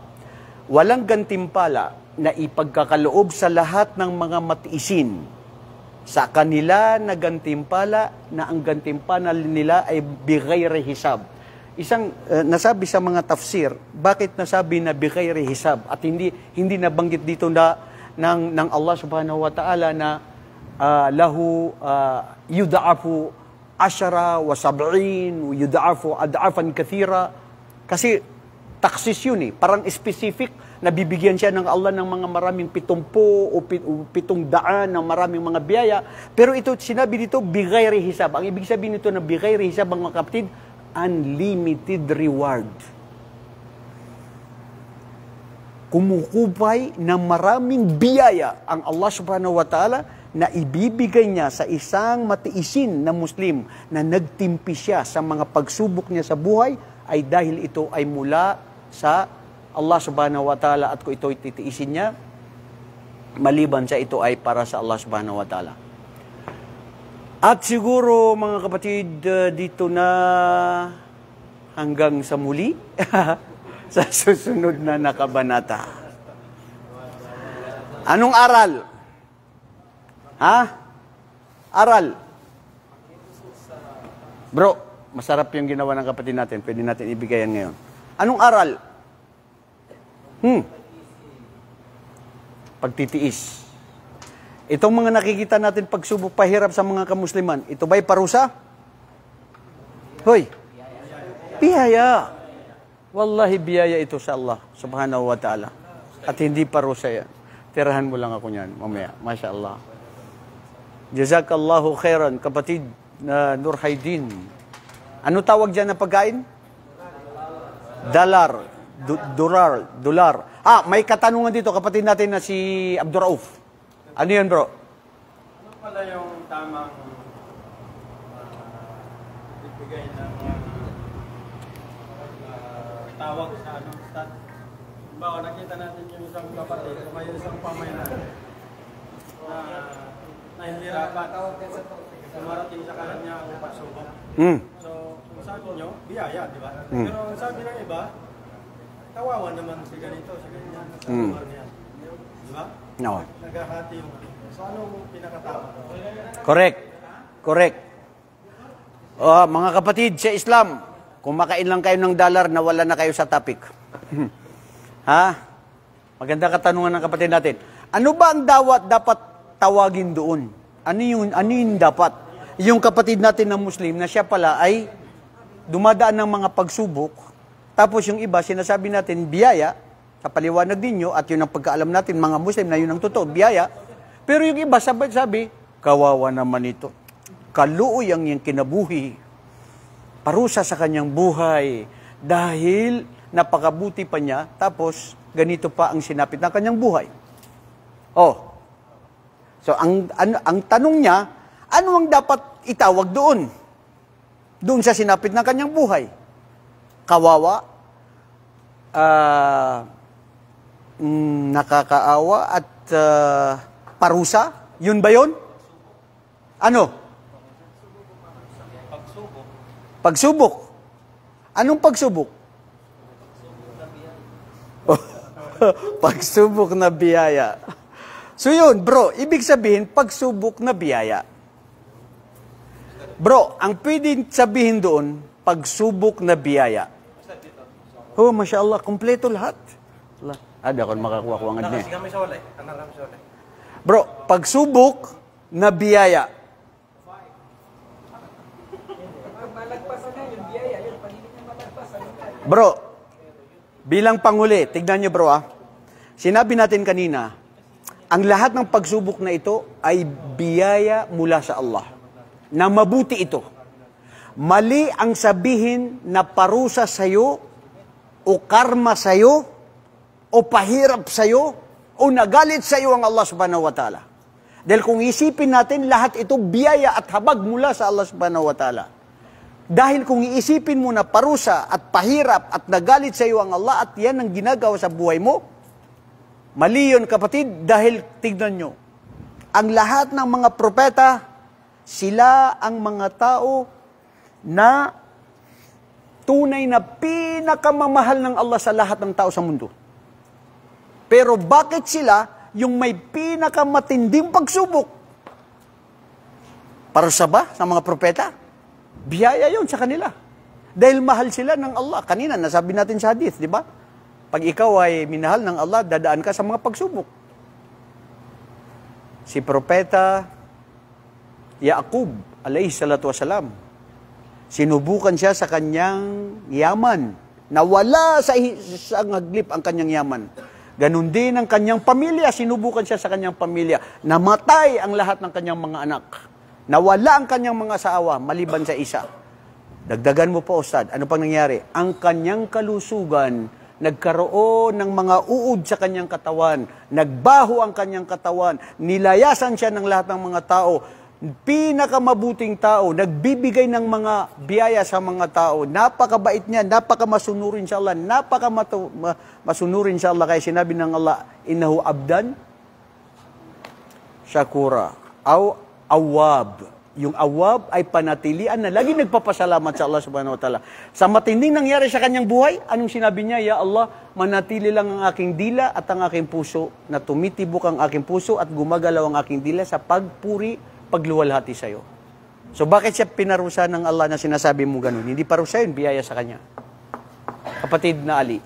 [SPEAKER 1] walang gantimpala na ipagkakaloob sa lahat ng mga matiisin sa kanila na gantimpala na ang gantimpala nila ay bighairi hisab. nasabi sa mga tafsir, bakit nasabi na bighairi hisab at hindi nabanggit dito ng Allah subhanahu wa ta'ala na lahu yud'afu 10 wa 70 yud'afu ad'afan kathira, kasi taksis yun parang specific, nabibigyan siya ng Allah ng mga maraming 70 o 700 ng maraming mga biyaya, pero ito sinabi dito bighairi hisab. Ang ibig sabihin nito na bighairi hisab, mga kapatid, unlimited reward. Kumukupay ng maraming biyaya ang Allah subhanahu wa ta'ala na ibibigay niya sa isang matiisin na Muslim na nagtimpi siya sa mga pagsubok niya sa buhay, ay dahil ito ay mula sa Allah subhanahu wa ta'ala, at kung ito titiisin niya, maliban sa ito ay para sa Allah subhanahu wa ta'ala. At siguro, mga kapatid, dito na hanggang sa muli, sa susunod na nakabanata. Anong aral? Ha? Aral. Bro, masarap yung ginawa ng kapatid natin. Pwede natin ibigay yan ngayon. Anong aral? Pagtitiis. Itong mga nakikita natin pagsubok, pahirap sa mga kamusliman, ito ba'y parusa? Hoy, biyaya. Wallahi biyaya ito sa Allah subhanahu wa ta'ala. At hindi parusa yan. Tirahan mo lang ako niyan mamaya. Masya Allah. Jazakallahu khairan, kapatid na Nurhaydin. Ano tawag dyan na pagkain? Dolar. May katanungan dito, kapatid natin na si Abdurauf. Ano yan, bro?
[SPEAKER 4] Ano pala yung tamang ibigay ng tawag sa stat? Bawa, nakita natin yung isang kapatid, may isang pamayanan na nahihirapan. Sumarating sa kanya ang pagsubok. So, kung sabi nyo, biyaya, di ba? Pero ang sabi ng iba, kawawa naman si ganito, si ganyan, sa lugar niya. Di ba?
[SPEAKER 1] No.
[SPEAKER 4] Naghahati yung so, anong pinakatama?
[SPEAKER 1] Correct. Mga kapatid sa Islam, kumakain lang kayo ng dollar, nawala na kayo sa topic. Ha? Maganda katanungan ng kapatid natin. Ano ba ang dapat tawagin doon? Ano yung dapat? Yung kapatid natin na Muslim na siya pala ay dumadaan ng mga pagsubok, tapos yung iba sinasabi natin biyaya, sa paliwanag ninyo, at yun ang pagkaalam natin, mga Muslim, na yun ang totoo, biyaya. Pero yung iba, sabi, kawawa naman ito. Kaluoy ang iyang kinabuhi. Parusa sa kanyang buhay. Dahil napakabuti pa niya, tapos ganito pa ang sinapit ng kanyang buhay. So, ang tanong niya, ano ang dapat itawag doon? Doon sa sinapit ng kanyang buhay. Kawawa, nakakaawa at parusa? Yun ba yun? Ano? Pagsubok. Anong pagsubok? Pagsubok na biyaya. So yun, bro, ibig sabihin, pagsubok na biyaya. Bro, ang pwedeng sabihin doon, pagsubok na biyaya. Masya Allah, kompleto lahat. Di ako makakuha-kuha nga din. Bro, pagsubok na biyaya. Bro, bilang panghuli, tignan nyo bro Sinabi natin kanina, ang lahat ng pagsubok na ito ay biyaya mula sa Allah. Na mabuti ito. Mali ang sabihin na parusa sa'yo, o karma sa'yo, o pahirap sa'yo, o nagalit sa'yo ang Allah subhanahu wa ta'ala. Dahil kung isipin natin, lahat ito biyaya at habag mula sa Allah subhanahu wa ta'ala. Dahil kung iisipin mo na parusa at pahirap at nagalit sa'yo ang Allah at yan ang ginagawa sa buhay mo, mali yun kapatid, dahil tignan nyo, ang lahat ng mga propeta, sila ang mga tao na tunay na pinakamamahal ng Allah sa lahat ng tao sa mundo. Pero bakit sila yung may pinakamatinding pagsubok? Parusa ba sa mga propeta? Biyaya yun sa kanila. Dahil mahal sila ng Allah. Kanina, nasabi natin sa hadith, di ba? Pag ikaw ay minahal ng Allah, dadaan ka sa mga pagsubok. Si Propeta Yaqub, alayhi salatu wasalam, sinubukan siya sa kanyang yaman. Nawala sa haglip ang kanyang yaman. Ganun din ang kanyang pamilya, sinubukan siya sa kanyang pamilya. Namatay ang lahat ng kanyang mga anak. Nawala ang kanyang mga asawa, maliban sa isa. Dagdagan mo po, Ustad, ano pang nangyari? Ang kanyang kalusugan, nagkaroon ng mga uod sa kanyang katawan, nagbaho ang kanyang katawan, nilayasan siya ng lahat ng mga tao, pinakamabuting tao, nagbibigay ng mga biyaya sa mga tao, napakabait niya, napakamasunurin sa Allah, napakamasunurin sa Allah, kaya sinabi ng Allah, innahu abdan shakura, aw awab. Yung awab ay panatilian na lagi nagpapasalamat sa Allah subhanahu wa ta'ala. Sa matinding nangyari sa kanyang buhay, anong sinabi niya? Ya Allah, manatili lang ang aking dila at ang aking puso, na tumitibok ang aking puso at gumagalaw ang aking dila sa pagpuri, pagluwalhati sa iyo. So bakit siya pinarusa ng Allah na sinasabi mo ganun? Hindi parusa yun, biyaya sa kanya. Kapatid na Ali.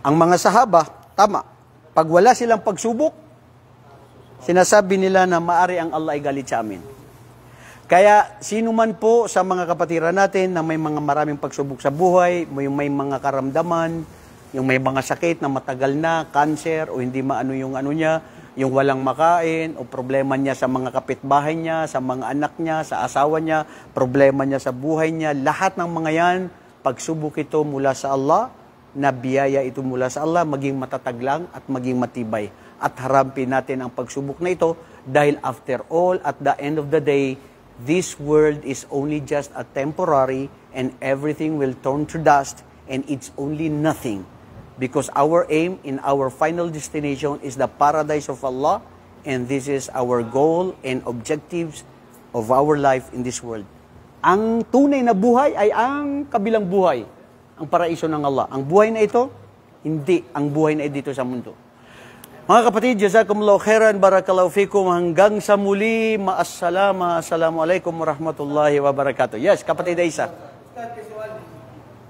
[SPEAKER 1] Ang mga sahaba, tama. Pag wala silang pagsubok, sinasabi nila na maari ang Allah ay galit sa amin. Kaya sino man po sa mga kapatiran natin na may mga maraming pagsubok sa buhay, may mga karamdaman, yung may mga sakit na matagal na, cancer, o hindi maano yung ano niya, yung walang makain, o problema niya sa mga kapitbahay niya, sa mga anak niya, sa asawa niya, problema niya sa buhay niya, lahat ng mga yan, pagsubok ito mula sa Allah, na biyaya ito mula sa Allah, maging matatag lang at maging matibay. At harampin natin ang pagsubok na ito dahil after all, at the end of the day, this world is only just a temporary and everything will turn to dust and it's only nothing. Because our aim in our final destination is the paradise of Allah, and this is our goal and objectives of our life in this world. Ang tunay na buhay ay ang kabilang buhay, ang paraiso ng Allah. Ang buhay na ito, hindi ang buhay na dito sa mundo. Mga kapatid, jazakumullahu khairan, barakallahu fikum, hanggang sa muli, ma'assalama, assalamualaikum warahmatullahi wabarakatuh. Yes, kapatid Aisa.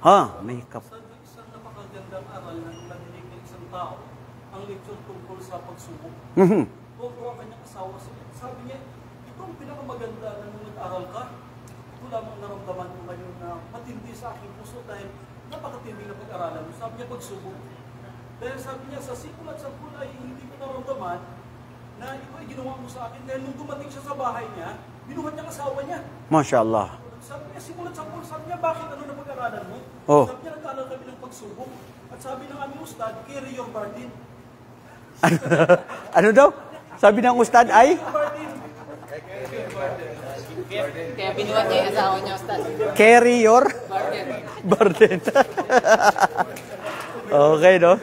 [SPEAKER 1] Ha, may
[SPEAKER 4] Isang napakagandang aral na nadinig ng isang tao, ang leksyon tungkol sa pagsubok. Tungkol ang kanyang asawa. Sabi niya, ito ang pinakamaganda na nung nag-aral ka. Ito lamang naramdaman mo ngayon na matindi sa aking puso dahil napakatindi na pag-aralan mo. Sabi niya, pagsubok. Dahil sabi niya, sa sikul at sapul ay hindi ko naramdaman na ito ay ginawa mo sa akin. Dahil nung dumating siya sa bahay niya, binuhat niya ang asawa niya.
[SPEAKER 1] Masya Allah.
[SPEAKER 4] Sabi niya, simulat sa pool. Sabi niya, bakit ano na pag-aralan mo?
[SPEAKER 1] Oh.
[SPEAKER 4] Sabi niya, nag-aaral kami ng pagsubok. At sabi ng aming ustad, carry your burden.
[SPEAKER 1] Ano daw? Sabi ng ustad ay?
[SPEAKER 5] Kaya binuhat niya yung asawa niya, Ustad.
[SPEAKER 1] Carry your
[SPEAKER 5] Burden.
[SPEAKER 1] burden. Okay, no?